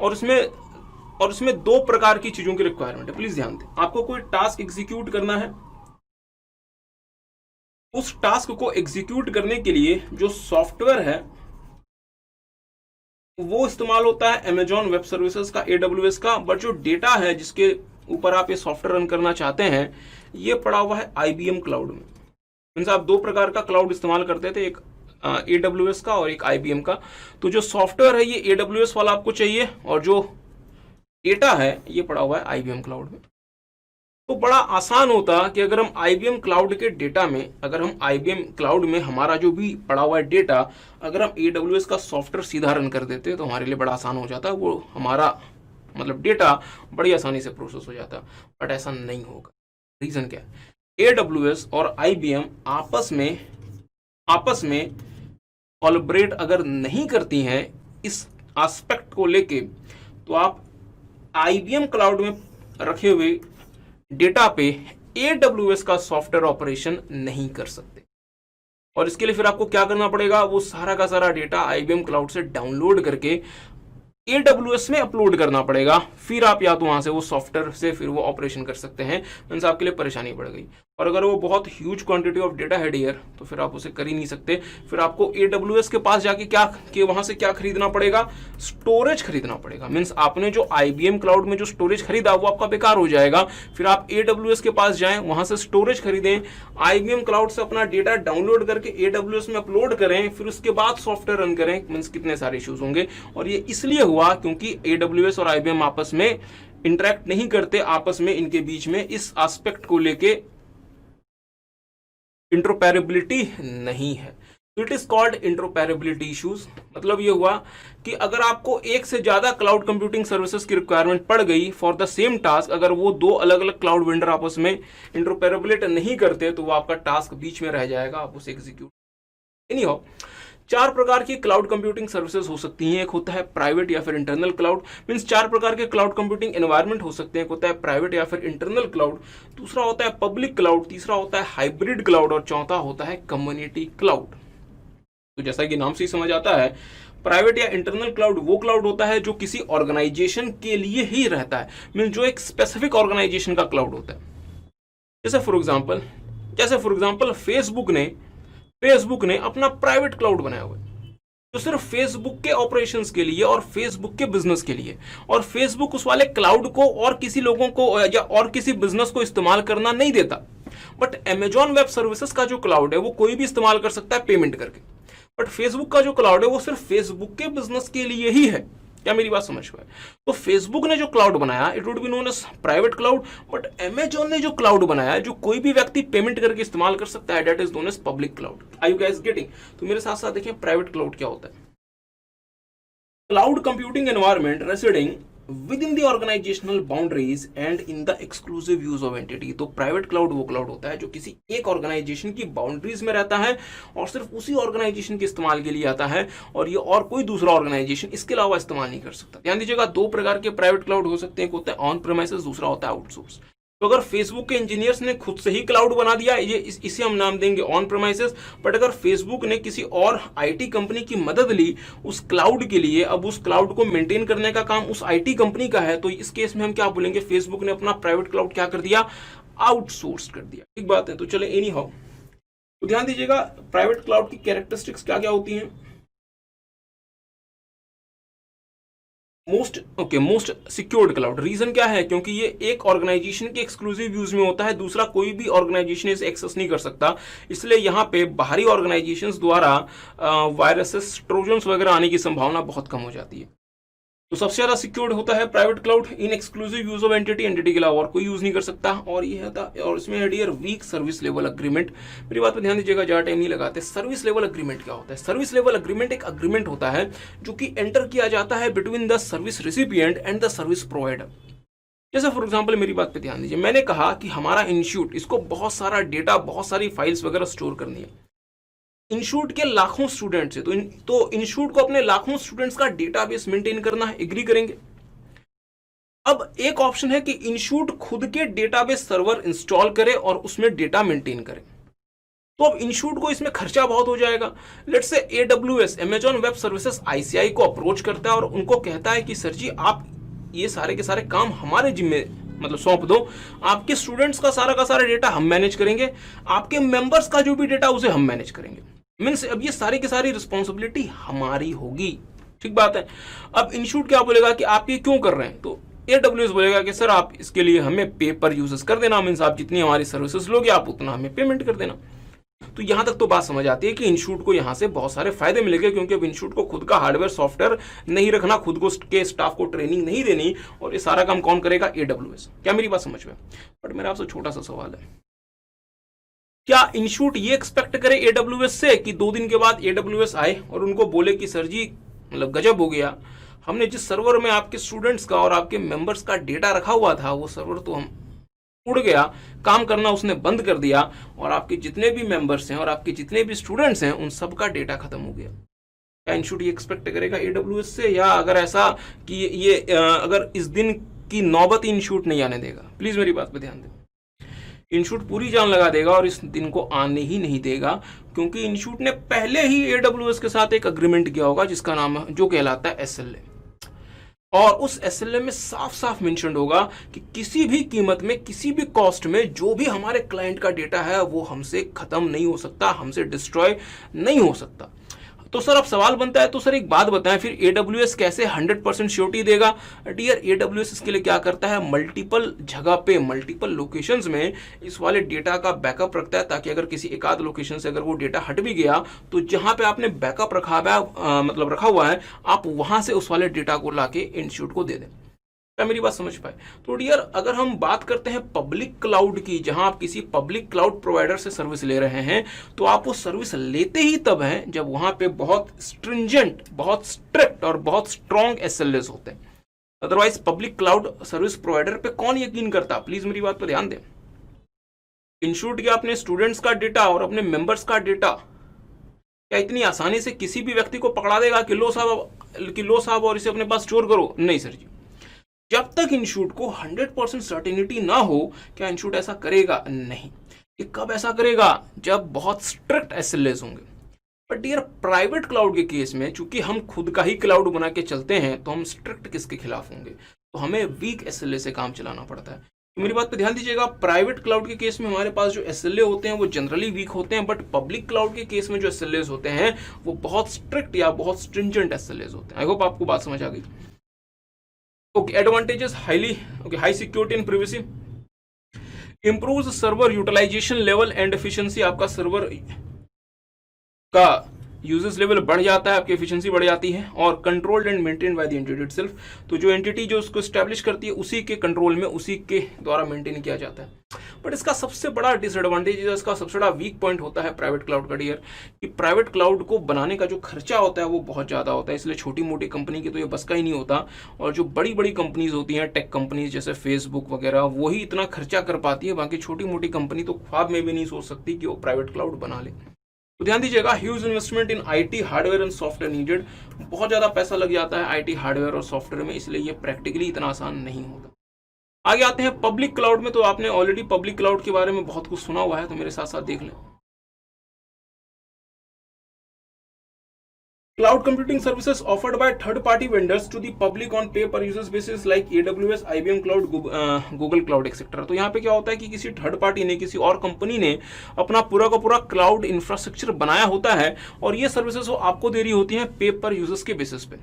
और इसमें दो प्रकार की चीजों की रिक्वायरमेंट है, प्लीज ध्यान दें। आपको कोई टास्क एग्जीक्यूट करना है, उस टास्क को एग्जीक्यूट करने के लिए जो सॉफ्टवेयर है वो इस्तेमाल होता है अमेजॉन वेब सर्विसेज का, AWS का, बट जो डेटा है जिसके ऊपर आप ये सॉफ्टवेयर रन करना चाहते हैं ये पड़ा हुआ है IBM क्लाउड में। मीन्स आप दो प्रकार का क्लाउड इस्तेमाल करते थे, एक AWS का और एक IBM का। तो जो सॉफ्टवेयर है ये AWS वाला आपको चाहिए और जो डेटा है ये पड़ा हुआ है IBM क्लाउड में। तो बड़ा आसान होता कि अगर हम IBM क्लाउड के डेटा में, अगर हम IBM क्लाउड में हमारा जो भी पड़ा हुआ है डेटा, अगर हम AWS का सॉफ्टवेयर सीधा रन कर देते तो हमारे लिए बड़ा आसान हो जाता, वो हमारा मतलब डेटा बड़ी आसानी से प्रोसेस हो जाता। बट ऐसा नहीं होगा। रीजन क्या है, AWS और IBM आपस में कोलैबोरेट अगर नहीं करती हैं इस एस्पेक्ट को लेके, तो आप IBM क्लाउड में रखे हुए डेटा पे AWS का सॉफ्टवेयर ऑपरेशन नहीं कर सकते। और इसके लिए फिर आपको क्या करना पड़ेगा, वो सारा का सारा डेटा IBM क्लाउड से डाउनलोड करके AWS में अपलोड करना पड़ेगा। फिर आप या तो वहां से वो सॉफ्टवेयर से फिर वो ऑपरेशन कर सकते हैं। मीन्स आपके लिए परेशानी बढ़ गई। और अगर वो बहुत ह्यूज क्वांटिटी ऑफ डेटा है डियर, तो फिर आप उसे कर ही नहीं सकते। फिर आपको AWS के पास जाके वहां से क्या खरीदना पड़ेगा, स्टोरेज खरीदना पड़ेगा। मीन्स आपने जो IBM क्लाउड में जो स्टोरेज खरीदा वो आपका बेकार हो जाएगा। फिर आप AWS के पास जाएं, वहां से स्टोरेज खरीदें, IBM क्लाउड से अपना डेटा डाउनलोड करके AWS में अपलोड करें, फिर उसके बाद सॉफ्टवेयर रन करें। मीन्स कितने सारे इश्यूज होंगे। और ये इसलिए हुआ क्योंकि AWS और IBM आपस में इंटरेक्ट नहीं करते, आपस में इनके बीच में इस एस्पेक्ट को लेके इंट्रोपैरेबिलिटी नहीं है। तो इट इज कॉल्ड इंट्रोपैरेबिलिटी इश्यूज। मतलब ये हुआ कि अगर आपको एक से ज्यादा क्लाउड कंप्यूटिंग सर्विसेज की रिक्वायरमेंट पड़ गई फॉर द सेम टास्क, अगर वो दो अलग अलग क्लाउड वेंडर आपस में इंट्रोपैरेबिलिटी नहीं करते तो वो आपका टास्क बीच में रह जाएगा, आप उसे एग्जीक्यूट नहीं हो। चार प्रकार की क्लाउड कंप्यूटिंग सर्विसेज हो सकती हैं। एक होता है प्राइवेट या फिर इंटरनल क्लाउड। मींस चार प्रकार के क्लाउड कंप्यूटिंग एनवायरनमेंट हो सकते हैं। एक होता है प्राइवेट या फिर इंटरनल क्लाउड, दूसरा होता है पब्लिक क्लाउड, तीसरा होता है हाइब्रिड क्लाउड और चौथा होता है कम्युनिटी क्लाउड। तो जैसा कि नाम से ही समझ आता है, प्राइवेट या इंटरनल क्लाउड वो क्लाउड होता है जो किसी ऑर्गेनाइजेशन के लिए ही रहता है। मींस जो एक स्पेसिफिक ऑर्गेनाइजेशन का क्लाउड होता है। जैसे फॉर एग्जांपल फेसबुक ने अपना प्राइवेट क्लाउड बनाया हुआ है जो सिर्फ फेसबुक के ऑपरेशंस के लिए और फेसबुक के बिजनेस के लिए, और फेसबुक उस वाले क्लाउड को और किसी लोगों को या और किसी बिजनेस को इस्तेमाल करना नहीं देता। बट अमेजॉन वेब सर्विसेज का जो क्लाउड है वो कोई भी इस्तेमाल कर सकता है पेमेंट करके। बट फेसबुक का जो क्लाउड है वो सिर्फ फेसबुक के बिजनेस के लिए ही है। क्या मेरी बात समझ में? तो फेसबुक ने जो क्लाउड बनाया it would be known as private cloud, but Amazon ने जो क्लाउड बनाया जो कोई भी व्यक्ति पेमेंट करके इस्तेमाल कर सकता है, that is known as public cloud. Are you guys getting? तो मेरे साथ साथ देखें प्राइवेट क्लाउड क्या होता है। Cloud computing environment residing within the organisational boundaries and in the exclusive use of entity. तो प्राइवेट क्लाउड वो क्लाउड होता है जो किसी एक ऑर्गेनाइजेशन की बाउंड्रीज में रहता है और सिर्फ उसी ऑर्गेनाइजेशन के इस्तेमाल के लिए आता है, और ये और कोई दूसरा ऑर्गेनाइजेशन इसके अलावा इस्तेमाल नहीं कर सकता। ध्यान दीजिएगा, दो प्रकार के प्राइवेट क्लाउड हो सकते हैं, एक होता है ऑन प्रेमाइसेस, दूसरा होता है आउटसोर्स। तो अगर फेसबुक के इंजीनियर्स ने खुद से ही क्लाउड बना दिया, ये इसे हम नाम देंगे ऑन प्रेमाइसेस। बट अगर फेसबुक ने किसी और आईटी कंपनी की मदद ली उस क्लाउड के लिए, अब उस क्लाउड को मेंटेन करने का काम उस आईटी कंपनी का है, तो इस केस में हम क्या बोलेंगे, फेसबुक ने अपना प्राइवेट क्लाउड क्या कर दिया, आउटसोर्स कर दिया। ठीक बात है। तो चले एनी हाउ, तो ध्यान दीजिएगा प्राइवेट क्लाउड की कैरेक्टरिस्टिक्स क्या क्या होती हैं। Most secured cloud. रीजन क्या है, क्योंकि ये एक ऑर्गेनाइजेशन के एक्सक्लूसिव यूज में होता है, दूसरा कोई भी ऑर्गेनाइजेशन इसे एक्सेस नहीं कर सकता। इसलिए यहाँ पे बाहरी ऑर्गेनाइजेशंस द्वारा वायरसेस, ट्रोजन्स वगैरह आने की संभावना बहुत कम हो जाती है। तो सबसे ज्यादा सिक्योर्ड होता है private cloud, in exclusive use of entity के अलावा और कोई यूज नहीं कर सकता। और ये था, और इसमें है dear weak service level agreement. मेरी बात पर ध्यान दीजिएगा, ज्यादा टाइम नहीं लगाते। सर्विस लेवल अग्रीमेंट क्या होता है? सर्विस लेवल अग्रीमेंट एक अग्रीमेंट होता है जो कि एंटर किया जाता है between the service recipient and the service provider. जैसे फॉर एग्जांपल मेरी बात पे ध्यान दीजिए, मैंने कहा कि हमारा इंस्टीट्यूट, इसको बहुत सारा डेटा, बहुत सारी फाइल्स वगैरह स्टोर करनी है। इंस्टीट्यूट के लाखों स्टूडेंट्स है, तो इंस्टीट्यूट को अपने लाखों स्टूडेंट्स का डेटाबेस मेंटेन करना है, एग्री करेंगे। अब एक ऑप्शन है कि इंस्टीट्यूट खुद के डेटाबेस सर्वर इंस्टॉल करे और उसमें डेटा मेंटेन करे। तो अब इंस्टीट्यूट को इसमें खर्चा बहुत हो जाएगा। Let's say AWS, Amazon web services, ICI को अप्रोच करता है और उनको कहता है कि सर जी आप ये सारे के सारे काम हमारे जिम्मे मतलब सौंप दो, आपके स्टूडेंट्स का सारा डेटा हम मैनेज करेंगे, आपके मेंबर्स का जो भी डेटा उसे हम मैनेज करेंगे। मीन्स अब ये सारी की सारी रिस्पॉन्सिबिलिटी हमारी होगी, ठीक बात है। अब इंस्टीट्यूट क्या बोलेगा कि आप ये क्यों कर रहे हैं? तो AWS बोलेगा कि सर आप इसके लिए हमें पे पर यूजेस कर देना, मीन्स आप जितनी हमारी सर्विसेज लोगे आप उतना हमें पेमेंट कर देना। तो यहां तक तो बात समझ आती है कि इंस्टीट्यूट को यहां से बहुत सारे फायदे मिलेंगे, क्योंकि अब इंस्टीट्यूट को खुद का हार्डवेयर सॉफ्टवेयर नहीं रखना, खुद को के स्टाफ को ट्रेनिंग नहीं देनी, और ये सारा काम कौन करेगा? AWS। क्या मेरी बात समझ में? बट मेरा आपसे छोटा सा सवाल है, क्या इंस्टीट्यूट ये एक्सपेक्ट करे AWS से कि 2 दिन के बाद AWS आए और उनको बोले कि सर जी मतलब गजब हो गया, हमने जिस सर्वर में आपके स्टूडेंट्स का और आपके मेंबर्स का डेटा रखा हुआ था वो सर्वर तो हम उड़ गया, काम करना उसने बंद कर दिया, और आपके जितने भी मेंबर्स हैं और आपके जितने भी स्टूडेंट्स हैं उन सब का डेटा खत्म हो गया। क्या इंस्टीट्यूट ये एक्सपेक्ट करेगा AWS से? या अगर ऐसा कि ये अगर इस दिन की नौबत इंस्टीट्यूट नहीं आने देगा? प्लीज मेरी बात पे ध्यान दें, इंस्टीट्यूट पूरी जान लगा देगा और इस दिन को आने ही नहीं देगा, क्योंकि इंस्टीट्यूट ने पहले ही AWS के साथ एक अग्रीमेंट किया होगा जिसका नाम है, जो कहलाता है SLA। और उस SLA में साफ साफ मेंशन होगा कि किसी भी कीमत में, किसी भी कॉस्ट में जो भी हमारे क्लाइंट का डेटा है वो हमसे खत्म नहीं हो सकता, हमसे डिस्ट्रॉय नहीं हो सकता। तो सर अब सवाल बनता है, तो सर एक बात बताएं, फिर AWS कैसे 100% श्योरिटी देगा? डियर AWS इसके लिए क्या करता है, मल्टीपल जगह पे, मल्टीपल लोकेशंस में इस वाले डेटा का बैकअप रखता है, ताकि अगर किसी एक आध लोकेशन से अगर वो डेटा हट भी गया तो जहां पे आपने बैकअप मतलब रखा हुआ है, आप वहां से उस वाले डेटा को लाके इंस्टीट्यूट को दे दें। क्या मेरी बात समझ पाए? तो डियर अगर हम बात करते हैं पब्लिक क्लाउड की, जहां आप किसी पब्लिक क्लाउड प्रोवाइडर से सर्विस ले रहे हैं, तो आप वो सर्विस लेते ही तब हैं जब वहां पे बहुत स्ट्रिंजेंट, बहुत स्ट्रिक्ट और बहुत स्ट्रॉन्ग SLAs होते हैं। Otherwise public cloud service provider पे कौन यकीन करता? प्लीज मेरी बात पर ध्यान दें। इंस्टीट्यूट के अपने स्टूडेंट्स का डेटा और अपने मेंबर्स का डेटा क्या इतनी आसानी से किसी भी व्यक्ति को पकड़ा देगा कि लो साहब और इसे अपने पास स्टोर करो? नहीं सर जी, जब तक इंस्टीट्यूट को 100% सर्टेनिटी ना हो, क्या इंस्टीट्यूट ऐसा करेगा? नहीं। ये कब ऐसा करेगा? जब बहुत स्ट्रिक्ट SLAs होंगे। बट डियर प्राइवेट क्लाउड के केस में, चूंकि हम खुद का ही क्लाउड बना के चलते हैं, तो हम स्ट्रिक्ट किसके खिलाफ होंगे? तो हमें वीक SLA से काम चलाना पड़ता है। तो मेरी बात पे ध्यान दीजिएगा, प्राइवेट क्लाउड के केस में हमारे पास जो SLA होते हैं वो जनरली वीक होते हैं, बट पब्लिक क्लाउड के केस में जो SLAs होते हैं वो बहुत स्ट्रिक्ट या बहुत स्ट्रिंजेंट SLAs होते हैं। आई होप आपको बात समझ आ गई। Okay, advantages, high security and privacy, improves server utilization level and efficiency। आपका सर्वर का यूजेस लेवल बढ़ जाता है, आपकी एफिशिएंसी बढ़ जाती है। और controlled and maintain by the entity itself, तो जो एंटिटी जो उसको एस्टैब्लिश करती है उसी के कंट्रोल में, उसी के द्वारा मेंटेन किया जाता है। बट इसका सबसे बड़ा डिसएडवांटेज, इसका सबसे बड़ा वीक पॉइंट होता है प्राइवेट क्लाउड का डियर, कि प्राइवेट क्लाउड को बनाने का जो खर्चा होता है वो बहुत ज़्यादा होता है, इसलिए छोटी मोटी कंपनी की तो ये बस का ही नहीं होता। और जो बड़ी बड़ी कंपनीज होती हैं, टेक कंपनीज जैसे फेसबुक वगैरह, वही इतना खर्चा कर पाती है, बाकी छोटी मोटी कंपनी तो ख्वाब में भी नहीं सोच सकती कि वो प्राइवेट क्लाउड बना ले। तो ध्यान दीजिएगा, huge investment in IT hardware and software needed, बहुत ज़्यादा पैसा लग जाता है IT हार्डवेयर और सॉफ्टवेयर में, इसलिए ये प्रैक्टिकली इतना आसान नहीं होता। आगे आते हैं पब्लिक क्लाउड में। तो आपने ऑलरेडी पब्लिक क्लाउड के बारे में बहुत कुछ सुना हुआ है, तो मेरे साथ साथ देख लें। Cloud computing services offered by third-party vendors to the public on pay-per-use basis like AWS, IBM Cloud, Google Cloud, etc. तो यहाँ पे क्या होता है कि किसी थर्ड पार्टी ने, किसी और कंपनी ने अपना पूरा का पूरा क्लाउड इंफ्रास्ट्रक्चर बनाया होता है, और ये सर्विसेज वो आपको दे रही होती हैं पे-पर-यूजर्स के बेसिस पे।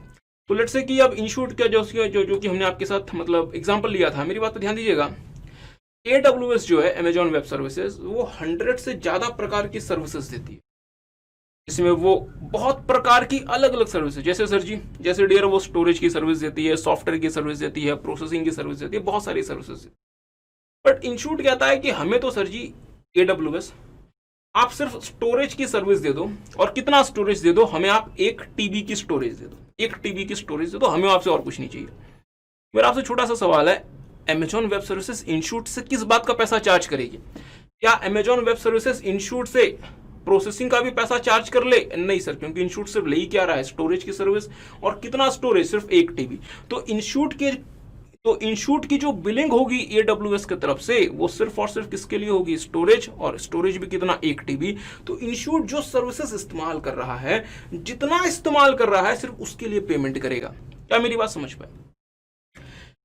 तो लेट्स से कि अब इंस्टीट्यूट का जो कि हमने आपके साथ मतलब एग्जाम्पल लिया था, मेरी बात पे ध्यान दीजिएगा, AWS जो है, अमेजॉन वेब सर्विसेज, वो 100 से ज़्यादा प्रकार की सर्विसेज देती है। इसमें वो बहुत प्रकार की अलग अलग सर्विस है, जैसे सर जी, जैसे डियर वो स्टोरेज की सर्विस देती है, सॉफ्टवेयर की सर्विस देती है, प्रोसेसिंग की सर्विस देती है, बहुत सारी सर्विसेज। बट इंशूट कहता है कि हमें तो सर जी AWS, आप सिर्फ स्टोरेज की सर्विस दे दो, और कितना स्टोरेज दे दो हमें, आप 1 TB की स्टोरेज दे दो, 1 TB की स्टोरेज दे दो हमें, आपसे और कुछ नहीं चाहिए। मेरा आपसे छोटा सा सवाल है, अमेजॉन वेब सर्विसेज इंशूट से किस बात का पैसा चार्ज करेगी? क्या अमेजॉन वेब सर्विसेज इंशूट से प्रोसेसिंग का भी पैसा चार्ज कर ले? नहीं सर, क्योंकि इंशूट सिर्फ ले ही क्या रहा है, स्टोरेज की सर्विस, और कितना स्टोरेज, सिर्फ 1 TB। तो इंशूट की जो बिलिंग होगी AWS की तरफ से, वो सिर्फ और सिर्फ किसके लिए होगी, स्टोरेज, और स्टोरेज भी कितना, 1 TB। तो इंशूट जो सर्विसेज इस्तेमाल कर रहा है, जितना इस्तेमाल कर रहा है, सिर्फ उसके लिए पेमेंट करेगा। क्या मेरी बात समझ पाए?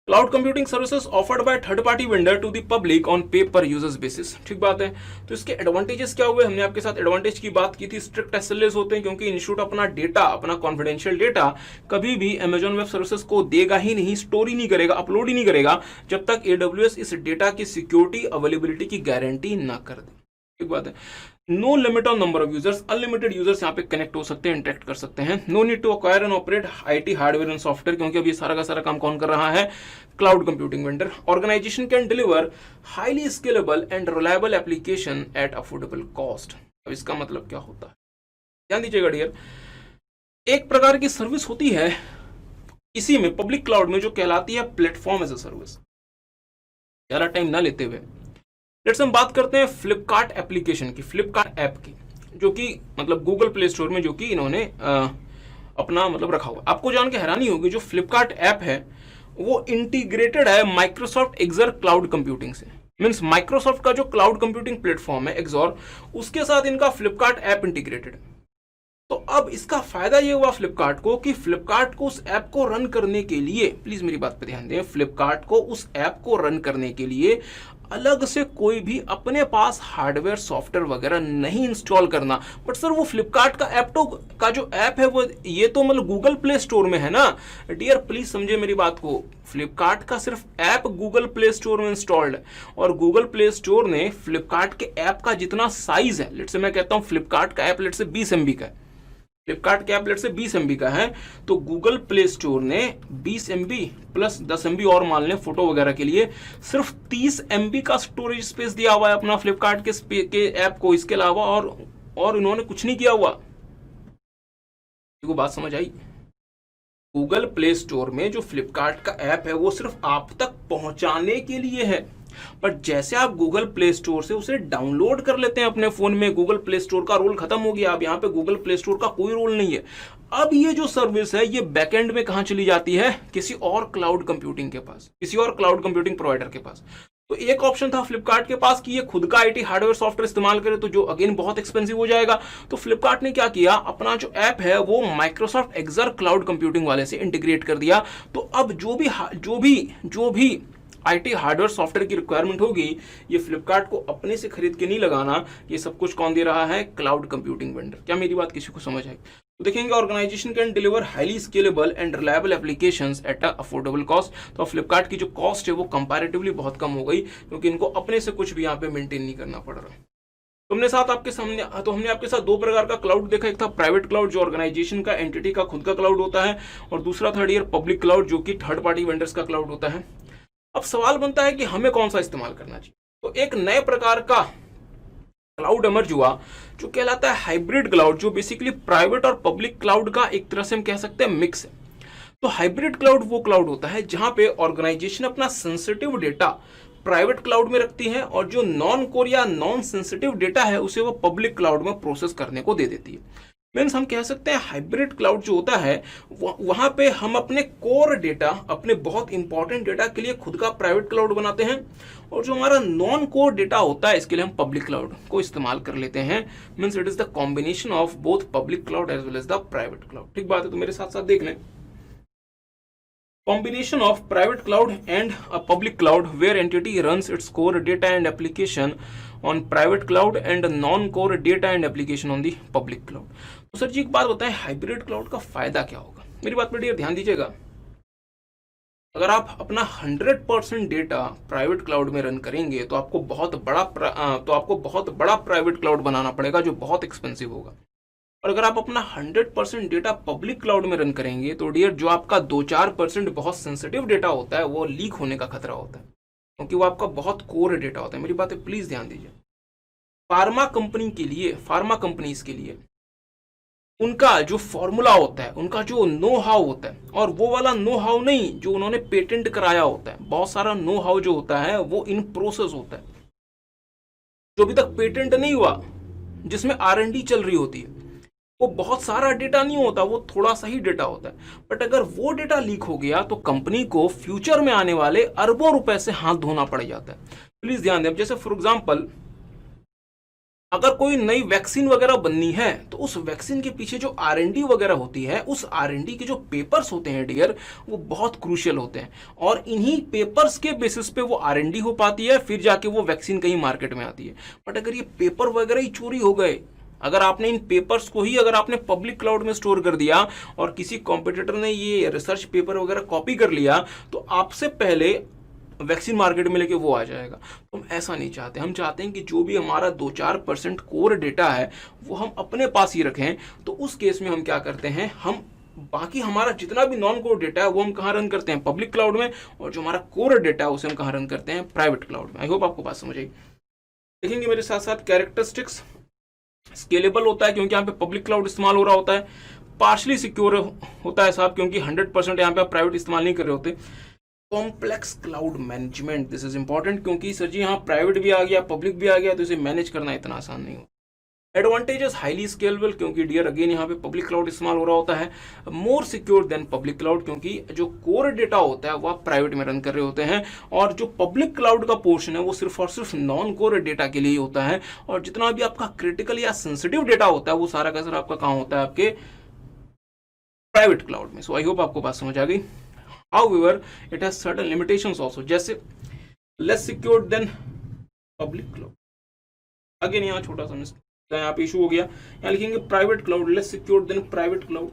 Cloud computing services offered by third party vendor to the public on pay per users basis. ठीक बात है। तो इसके एडवांटेजेस क्या हुए? हमने आपके साथ एडवांटेज की बात की थी, स्ट्रिक्ट SLAs होते हैं, क्योंकि इंस्टीट्यूट अपना डेटा, अपना कॉन्फिडेंशियल डेटा कभी भी अमेजॉन वेब सर्विसेज को देगा ही नहीं, स्टोर ही नहीं करेगा, अपलोड ही नहीं करेगा, जब तक AWS इस डेटा की सिक्योरिटी, अवेलेबिलिटी की गारंटी ना कर दे। ठीक बात है। No limit on number of users, unlimited users यहाँ पे कनेक्ट हो सकते हैं, इंटरेक्ट कर सकते हैं। No need to acquire and operate IT hardware and software, क्योंकि अभी सारा का सारा काम कौन कर रहा है, cloud computing vendor. Organisation can deliver highly scalable and reliable application at affordable cost. अब इसका मतलब क्या होता है, ध्यान दीजिएगा डियर। एक प्रकार की सर्विस होती है इसी में, पब्लिक क्लाउड में, जो कहलाती है प्लेटफॉर्म एज अ सर्विस। ज्यादा टाइम ना लेते हुए लेट्स हम बात करते हैं फ्लिपकार्ट एप्लीकेशन की, फ्लिपकार्ट ऐप की, जो कि मतलब गूगल प्ले स्टोर में, जो कि इन्होंने अपना मतलब रखा हुआ। आपको जान के हैरानी होगी, जो फ्लिपकार्ट ऐप है वो इंटीग्रेटेड है माइक्रोसॉफ्ट एक्जर क्लाउड कंप्यूटिंग से। मींस माइक्रोसॉफ्ट का जो क्लाउड कंप्यूटिंग प्लेटफॉर्म है एक्जोर, उसके साथ इनका फ्लिपकार्ट ऐप इंटीग्रेटेड है। तो अब इसका फायदा ये हुआ फ्लिपकार्ट को कि फ्लिपकार्ट को उस ऐप को रन करने के लिए, प्लीज मेरी बात पे ध्यान दें, फ्लिपकार्ट को उस ऐप को रन करने के लिए अलग से कोई भी अपने पास हार्डवेयर सॉफ्टवेयर वगैरह नहीं इंस्टॉल करना। बट सर वो फ्लिपकार्ट का ऐप तो का जो ऐप है वो ये तो मतलब गूगल प्ले स्टोर में है ना। डियर प्लीज समझे मेरी बात को, फ्लिपकार्ट का सिर्फ ऐप गूगल प्ले स्टोर में इंस्टॉल्ड है, और गूगल प्ले स्टोर ने फ्लिपकार्ट के ऐप का जितना साइज है, लेट से मैं कहता हूं फ्लिपकार्ट का ऐप लेट से 20 MB का है, फ्लिपकार्ट के ऐपलेट से 20 MB का है, तो गूगल प्ले स्टोर ने 20 MB प्लस 10 MB और मान लें फोटो वगैरह के लिए, सिर्फ 30 MB का स्टोरेज स्पेस दिया हुआ है अपना फ्लिपकार्ट के ऐप को। इसके अलावा और इन्होंने कुछ नहीं किया हुआ। को बात समझ आई? गूगल प्ले स्टोर में जो फ्लिपकार्ट का ऐप है वो सिर्फ आप तक पहुंचाने के लिए है, बट जैसे आप गूगल प्ले स्टोर से उसे डाउनलोड कर लेते हैं अपने फोन में, गूगल प्ले स्टोर का रोल खत्म हो गया। अब यहाँ पे गूगल प्ले स्टोर का कोई रोल नहीं है। अब ये जो सर्विस है ये बैकएंड में कहां चली जाती है, किसी और क्लाउड कंप्यूटिंग के पास, किसी और क्लाउड कंप्यूटिंग प्रोवाइडर के पास। तो एक ऑप्शन था फ्लिपकार्ट के पास कि ये खुद का IT हार्डवेयर सॉफ्टवेयर इस्तेमाल करे, तो जो अगेन बहुत एक्सपेंसिव हो जाएगा। तो फ्लिपकार्ट ने क्या किया, अपना जो ऐप है वो माइक्रोसॉफ्ट एक्जर क्लाउड कंप्यूटिंग वाले से इंटीग्रेट कर दिया। तो अब जो भी IT हार्डवेयर सॉफ्टवेयर की रिक्वायरमेंट होगी, ये फ्लिपकार्ट को अपने से खरीद के नहीं लगाना, ये सब कुछ कौन दे रहा है, क्लाउड कंप्यूटिंग वेंडर। क्या मेरी बात किसी को समझ आई? तो देखेंगे organisation can deliver highly scalable and reliable applications at a affordable cost. तो फ्लिपकार्ट की जो कॉस्ट है वो कंपैरेटिवली बहुत कम हो गई, क्योंकि इनको अपने से कुछ भी यहाँ पे मेंटेन नहीं करना पड़ रहा। हमने आपके साथ दो प्रकार का क्लाउड देखा। एक था प्राइवेट क्लाउड, जो ऑर्गेनाइजेशन का एंटिटी का खुद का क्लाउड होता है, और दूसरा थर्ड ईयर पब्लिक क्लाउड, जो कि थर्ड पार्टी वेंडर्स का क्लाउड होता है। अब सवाल बनता है कि हमें कौन सा इस्तेमाल करना चाहिए। तो एक नए प्रकार का क्लाउड इमर्ज हुआ जो कहलाता है हाइब्रिड क्लाउड, जो बेसिकली प्राइवेट और पब्लिक क्लाउड का एक तरह से हम कह सकते हैं मिक्स है। तो हाइब्रिड क्लाउड वो क्लाउड होता है जहां पे ऑर्गेनाइजेशन अपना सेंसिटिव डेटा प्राइवेट क्लाउड में रखती है, और जो नॉन कोर या नॉन सेंसिटिव डेटा है उसे वो पब्लिक क्लाउड में प्रोसेस करने को दे देती है। मीन्स हम कह सकते हैं हाइब्रिड क्लाउड जो होता है वहां पे हम अपने कोर डेटा, अपने बहुत इंपॉर्टेंट डेटा के लिए खुद का प्राइवेट क्लाउड बनाते हैं, और जो हमारा नॉन कोर डेटा होता है इसके लिए हम पब्लिक क्लाउड को इस्तेमाल कर लेते हैं। Means it is the combination of both public cloud as well as the private cloud. ठीक बात है? तो मेरे साथ साथ देख लें, combination of private cloud and a public cloud where entity runs its core data and application on private cloud and non-core data and application on the public cloud। तो सर जी एक बात बताएं, हाइब्रिड क्लाउड का फायदा क्या होगा? मेरी बात पर ध्यान दीजिएगा। अगर आप अपना 100% डेटा प्राइवेट क्लाउड में रन करेंगे तो आपको बहुत बड़ा प्राइवेट क्लाउड बनाना पड़ेगा, जो बहुत एक्सपेंसिव होगा। और अगर आप अपना 100% डेटा पब्लिक क्लाउड में रन करेंगे तो डियर जो आपका 2-4% बहुत सेंसिटिव डेटा होता है वो लीक होने का खतरा होता है, क्योंकि वो आपका बहुत कोर डेटा होता है। मेरी बातें प्लीज ध्यान दीजिए। फार्मा कंपनीज के लिए उनका जो फॉर्मूला होता है, उनका जो नो हाउ होता है, और वो वाला नो हाउ नहीं जो उन्होंने पेटेंट कराया होता है, बहुत सारा नो हाउ जो होता है वो इन प्रोसेस होता है, जो अभी तक पेटेंट नहीं हुआ, जिसमें R&D चल रही होती है। वो बहुत सारा डेटा नहीं होता, वो थोड़ा सा ही डेटा होता है। बट अगर वो डेटा लीक हो गया तो कंपनी को फ्यूचर में आने वाले अरबों रुपए से हाथ धोना पड़ जाता है। प्लीज ध्यान दें। जैसे फॉर एग्जांपल अगर कोई नई वैक्सीन वगैरह बननी है तो उस वैक्सीन के पीछे जो R&D वगैरह होती है, उस R&D के जो पेपर्स होते हैं डियर, वो बहुत क्रूशियल होते हैं, और इन्हीं पेपर्स के बेसिस पे वो R&D हो पाती है, फिर जाके वो वैक्सीन कहीं मार्केट में आती है। बट अगर ये पेपर वगैरह ही चोरी हो गए, अगर आपने इन पेपर्स को ही अगर आपने पब्लिक क्लाउड में स्टोर कर दिया और किसी कॉम्पिटिटर ने ये रिसर्च पेपर वगैरह कॉपी कर लिया, तो आपसे पहले वैक्सीन मार्केट में लेके वो आ जाएगा। तो हम ऐसा नहीं चाहते। हम चाहते हैं कि जो भी हमारा 2-4% कोर डेटा है वो हम अपने पास ही रखें। तो उस केस में हम क्या करते हैं, हम बाकी हमारा जितना भी नॉन कोर डेटा है वो हम कहाँ रन करते हैं, पब्लिक क्लाउड में, और जो हमारा कोर डेटा है उसे हम कहाँ रन करते हैं, प्राइवेट क्लाउड में। आई होप आपको बात समझ आई। देखेंगे मेरे साथ साथ कैरेक्टरिस्टिक्स। स्केलेबल होता है क्योंकि यहाँ पे पब्लिक क्लाउड इस्तेमाल हो रहा होता है। पार्शली सिक्योर होता है साहब, क्योंकि 100% यहाँ पे आप प्राइवेट इस्तेमाल नहीं कर रहे होते। Complex cloud management, this is important, क्योंकि सर जी यहाँ प्राइवेट भी आ गया, पब्लिक भी आ गया, तो इसे मैनेज करना इतना आसान नहीं हो। एडवांटेजेस, हाईली स्केलेबल, क्योंकि डियर अगेन यहाँ पे पब्लिक क्लाउड इस्तेमाल हो रहा होता है। More secure than public cloud, क्योंकि जो कोर डेटा होता है वो आप प्राइवेट में रन कर रहे होते हैं, और जो पब्लिक क्लाउड का पोर्शन है वो सिर्फ और सिर्फ नॉन कोर डेटा के लिए ही होता है, और जितना भी आपका क्रिटिकल या सेंसिटिव डेटा होता है वो सारा का सारा आपका कहाँ होता है, आपके प्राइवेट क्लाउड में। सो आई होप आपको बात समझ आ गई। However, it has certain limitations also, जैसे less secured than public cloud। Again यहाँ छोटा सा मिस्टेक यहाँ पे इशू हो गया, यहाँ लिखेंगे private cloud less secured than private cloud.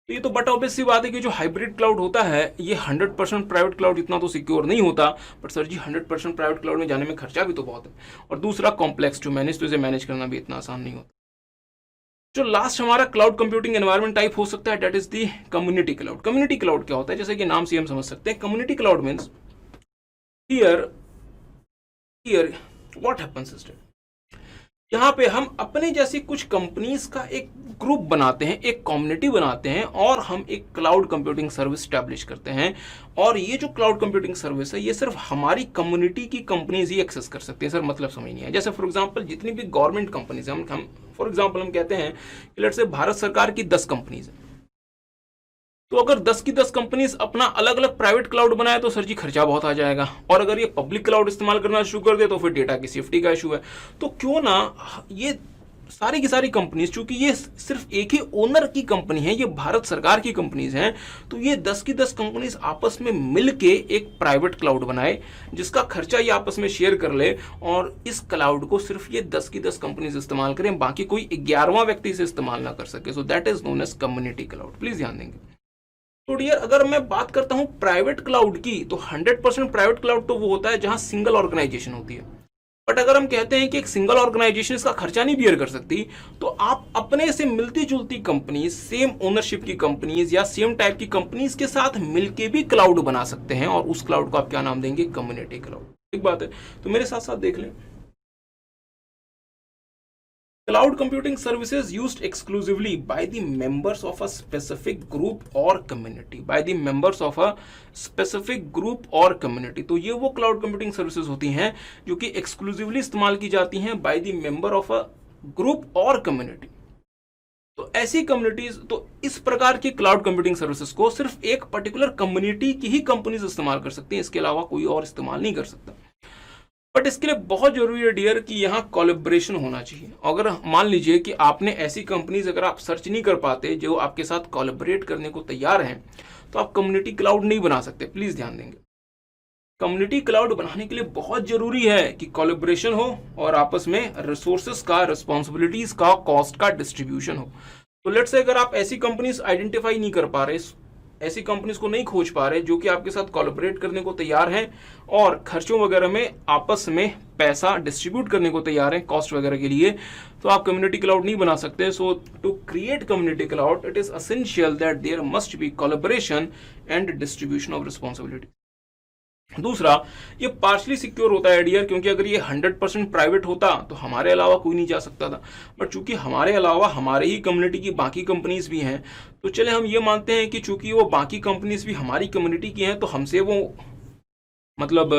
तो ये तो बट ऑब्वियस सी बात है कि जो हाइब्रिड क्लाउड होता है ये 100% प्राइवेट क्लाउड इतना तो सिक्योर नहीं होता। But sir ji 100% private cloud में जाने में खर्चा भी तो बहुत है, और दूसरा कॉम्प्लेक्स टू मैनेज, तो इसे मैनेज करना भी इतना आसान नहीं होता। जो लास्ट हमारा क्लाउड कंप्यूटिंग एनवायरनमेंट टाइप हो सकता है, that is the community cloud. Community cloud क्या होता है, जैसे कि नाम से हम समझ सकते हैं, community cloud means here what happens is यहाँ पे हम अपने जैसी कुछ कंपनीज का एक ग्रुप बनाते हैं, एक कम्युनिटी बनाते हैं, और हम एक क्लाउड कंप्यूटिंग सर्विस स्टैब्लिश करते हैं। और ये जो क्लाउड कंप्यूटिंग सर्विस है ये सिर्फ हमारी कम्युनिटी की कंपनीज ही एक्सेस कर सकती है। सर मतलब समझ नहीं है। जैसे फॉर एग्जांपल जितनी भी गवर्नमेंट कंपनीज हैं, हम फॉर एग्जांपल हम कहते हैं कि लेट्स से भारत सरकार की 10 कंपनीज हैं, तो अगर 10 की 10 कंपनीज अपना अलग अलग प्राइवेट क्लाउड बनाए तो सर जी खर्चा बहुत आ जाएगा, और अगर ये पब्लिक क्लाउड इस्तेमाल करना शुरू कर दे तो फिर डेटा की सेफ्टी का इशू है। तो क्यों ना ये सारी की सारी कंपनीज, चूंकि ये सिर्फ एक ही ओनर की कंपनी है, ये भारत सरकार की कंपनीज हैं, तो ये 10 की 10 कंपनीज आपस में मिलके एक प्राइवेट क्लाउड बनाए जिसका खर्चा ये आपस में शेयर कर ले, और इस क्लाउड को सिर्फ ये 10 की 10 कंपनीज इस्तेमाल करें, बाकी कोई 11वां व्यक्ति इसे इस्तेमाल ना कर सके। So that is known as community cloud. Please ध्यान देंगे। तो डियर अगर मैं बात करता हूं प्राइवेट क्लाउड की, तो 100% प्राइवेट क्लाउड तो वो होता है जहां सिंगल ऑर्गेनाइजेशन होती है। बट अगर हम कहते हैं कि एक सिंगल ऑर्गेनाइजेशन इसका खर्चा नहीं बियर कर सकती, तो आप अपने से मिलती जुलती कंपनीज, सेम ओनरशिप की कंपनीज या सेम टाइप की कंपनीज के साथ मिलके भी क्लाउड बना सकते हैं, और उस क्लाउड को आप क्या नाम देंगे, कम्युनिटी क्लाउड। ठीक बात है। तो मेरे साथ साथ देख लें, cloud computing services used exclusively by the members of a specific group or community, by the members of a specific group or community। तो ये वो cloud computing services होती हैं जो कि exclusively इस्तेमाल की जाती हैं by the member of a group or community। तो ऐसी कम्युनिटीज, तो इस प्रकार की क्लाउड कंप्यूटिंग सर्विसेज को सिर्फ एक पर्टिकुलर कम्युनिटी की ही कंपनीज इस्तेमाल कर सकती हैं, इसके अलावा कोई और इस्तेमाल नहीं कर सकता। बट इसके लिए बहुत जरूरी है डियर कि यहाँ कोलैबोरेशन होना चाहिए। अगर मान लीजिए कि आपने ऐसी कंपनीज अगर आप सर्च नहीं कर पाते जो आपके साथ कोलैबोरेट करने को तैयार हैं, तो आप कम्युनिटी क्लाउड नहीं बना सकते। प्लीज ध्यान देंगे। कम्युनिटी क्लाउड बनाने के लिए बहुत जरूरी है कि कोलैबोरेशन हो और आपस में रिसोर्सेज का, रिस्पॉन्सिबिलिटीज का, कॉस्ट का डिस्ट्रीब्यूशन हो। तो लेट्स से अगर आप ऐसी कंपनीज आइडेंटिफाई नहीं कर पा रहे, ऐसी कंपनीज को नहीं खोज पा रहे जो कि आपके साथ कोलैबोरेट करने को तैयार हैं और खर्चों वगैरह में आपस में पैसा डिस्ट्रीब्यूट करने को तैयार हैं कॉस्ट वगैरह के लिए, तो आप कम्युनिटी क्लाउड नहीं बना सकते। So to create community cloud it is essential that there must be collaboration and distribution of responsibility. दूसरा, ये पार्शली सिक्योर होता है डियर, क्योंकि अगर ये 100% प्राइवेट होता तो हमारे अलावा कोई नहीं जा सकता था, बट चूंकि हमारे अलावा हमारे ही कम्युनिटी की बाकी कंपनीज भी हैं, तो चले हम ये मानते हैं कि चूंकि वो बाकी कंपनीज भी हमारी कम्युनिटी की हैं तो हमसे वो मतलब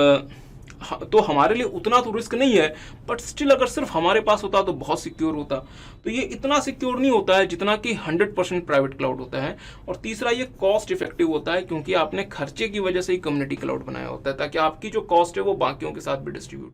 तो हमारे लिए उतना तो रिस्क नहीं है, बट स्टिल अगर सिर्फ हमारे पास होता तो बहुत सिक्योर होता। तो ये इतना सिक्योर नहीं होता है जितना कि 100% प्राइवेट क्लाउड होता है। और तीसरा, ये कॉस्ट इफेक्टिव होता है क्योंकि आपने खर्चे की वजह से ही कम्युनिटी क्लाउड बनाया होता है ताकि आपकी जो कॉस्ट है वो बाकियों के साथ भी डिस्ट्रीब्यूट।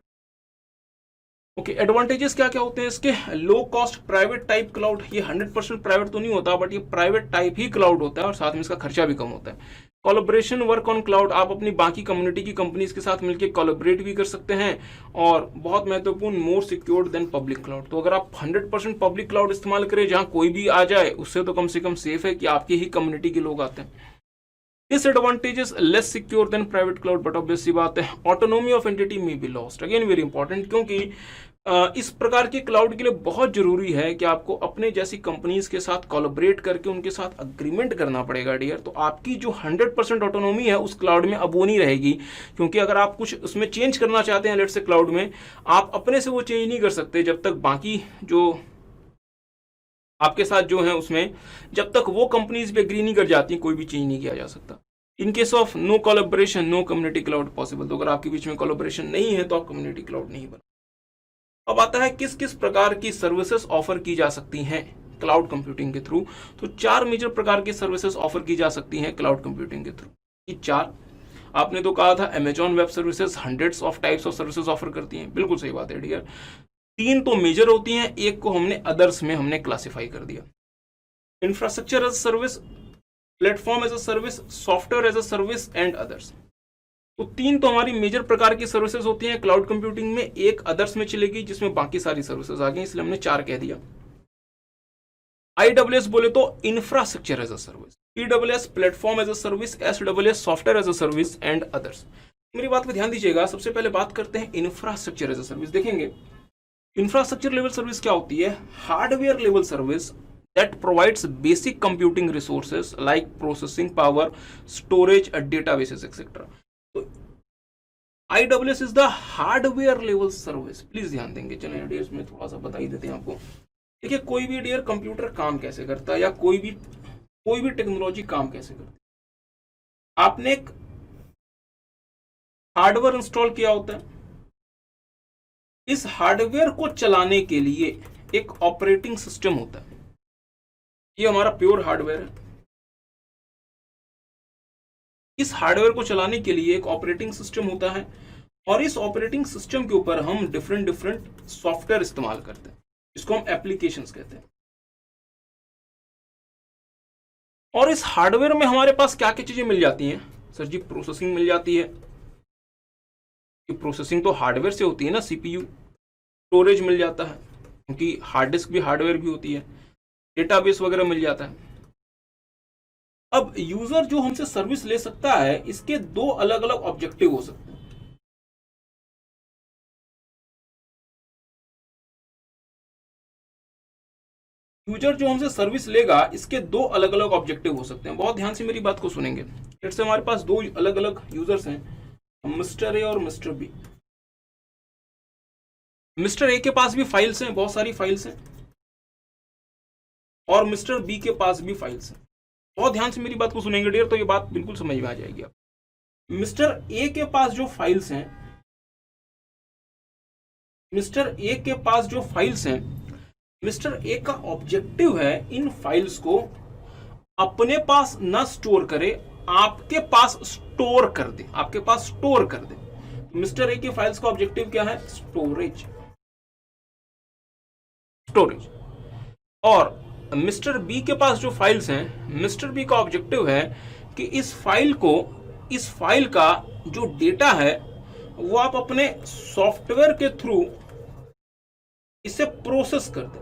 ओके, एडवांटेजेस क्या क्या होते हैं इसके? Low cost private type cloud, ये 100% प्राइवेट तो नहीं होता बट ये प्राइवेट टाइप ही क्लाउड होता है और साथ में इसका खर्चा भी कम होता है। कोलैबोरेशन वर्क ऑन क्लाउड, आप अपनी बाकी कम्युनिटी की कंपनीज के साथ मिलकर कोलैबोरेट भी कर सकते हैं। और बहुत महत्वपूर्ण, मोर सिक्योर्ड देन पब्लिक क्लाउड, तो अगर आप 100% पब्लिक क्लाउड इस्तेमाल करें जहां कोई भी आ जाए उससे तो कम से कम सेफ है कि आपकी ही कम्युनिटी के लोग आते हैं। Disadvantages, less secure then private cloud, but obvious सी बात है autonomy of entity may be lost, again very important, क्योंकि इस प्रकार के क्लाउड के लिए बहुत जरूरी है कि आपको अपने जैसी कंपनीज के साथ कोलैबोरेट करके उनके साथ अग्रीमेंट करना पड़ेगा डियर। तो आपकी जो 100% ऑटोनॉमी है उस क्लाउड में अब वो नहीं रहेगी, क्योंकि अगर आप कुछ उसमें चेंज करना चाहते हैं लेट्स से क्लाउड में, आप अपने से वो चेंज नहीं कर सकते जब तक बाकी जो आपके साथ जो है उसमें, जब तक वो कंपनीज भी एग्री नहीं कर जाती कोई भी चेंज नहीं किया जा सकता। In case of no collaboration no community cloud possible, तो अगर आपके बीच में कोलैबोरेशन नहीं है तो आप कम्युनिटी क्लाउड नहीं बना। अब आता है किस किस प्रकार की सर्विसेज ऑफर की जा सकती हैं क्लाउड कंप्यूटिंग के थ्रू। तो 4 मेजर प्रकार की सर्विसेज ऑफर की जा सकती हैं क्लाउड कंप्यूटिंग के थ्रू। ये 4 आपने तो कहा था Amazon web services hundreds of types of services offer करती हैं, बिल्कुल सही बात है डियर। 3 तो मेजर होती हैं, एक को हमने अदर्स में हमने क्लासिफाई कर दिया। Infrastructure as a service, platform as a service, software as a service and others. तो 3 तो हमारी मेजर प्रकार की सर्विसेज होती हैं क्लाउड कंप्यूटिंग में, एक अदर्स में चलेगी जिसमें बाकी सारी सर्विसेज आ गई, इसलिए हमने 4 कह दिया। AWS बोले तो infrastructure as a service, PWS platform as a service, SWS software as a service and others. मेरी बात पे ध्यान दीजिएगा, सबसे पहले बात करते हैं इंफ्रास्ट्रक्चर एज अ सर्विस। देखेंगे इंफ्रास्ट्रक्चर लेवल सर्विस क्या होती है? Hardware level service that provides basic computing resources like processing power, storage, databases, etc. तो AWS is the hardware level service, please ध्यान देंगे। चलिए डियर में थोड़ा सा बता ही देते हैं आपको। देखिए कोई भी डियर कंप्यूटर काम कैसे करता है या कोई भी टेक्नोलॉजी काम कैसे करती है। आपने एक हार्डवेयर इंस्टॉल किया होता है, इस हार्डवेयर को चलाने के लिए एक ऑपरेटिंग सिस्टम होता है, ये हमारा प्योर हार्डवेयर है। इस हार्डवेयर को चलाने के लिए एक ऑपरेटिंग सिस्टम होता है और इस ऑपरेटिंग सिस्टम के ऊपर हम डिफरेंट सॉफ्टवेयर इस्तेमाल करते हैं, इसको हम एप्लीकेशंस कहते हैं। और इस हार्डवेयर में हमारे पास क्या क्या चीजें मिल जाती हैं? सर जी प्रोसेसिंग मिल जाती है, प्रोसेसिंग तो हार्डवेयर से होती है ना, CPU, स्टोरेज मिल जाता है क्योंकि हार्ड डिस्क भी हार्डवेयर भी होती है, डेटाबेस वगैरह मिल जाता है। अब यूजर जो हमसे सर्विस ले सकता है, इसके 2 अलग अलग ऑब्जेक्टिव हो सकते हैं। यूजर जो हमसे सर्विस लेगा, इसके 2 अलग अलग ऑब्जेक्टिव हो सकते हैं। बहुत ध्यान से मेरी बात को सुनेंगे। जैसे हमारे पास 2 अलग अलग यूजर्स हैं, मिस्टर ए और मिस्टर बी। मिस्टर ए के पास भी फाइल्स हैं, बहुत सारी फाइल्स हैं, और मिस्टर बी के पास भी फाइल्स हैं। बहुत ध्यान से मेरी बात को सुनेंगे डियर, तो ये बात बिल्कुल समझ में आ जाएगी आप। मिस्टर ए के पास जो फाइल्स हैं, मिस्टर ए के पास जो फाइल्स हैं, मिस्टर ए का ऑब्जेक्टिव है इन फाइल्स को अपने पास ना स्टोर करे, आपके पास स्टोर कर दे, आपके पास स्टोर कर दे। मिस्टर ए के फाइल्स का ऑब्जेक्टिव क्या है? स्टोरेज। और मिस्टर बी के पास जो फाइल्स हैं, मिस्टर बी का ऑब्जेक्टिव है कि इस फाइल का जो डेटा है वो आप अपने सॉफ्टवेयर के थ्रू इसे प्रोसेस कर दें।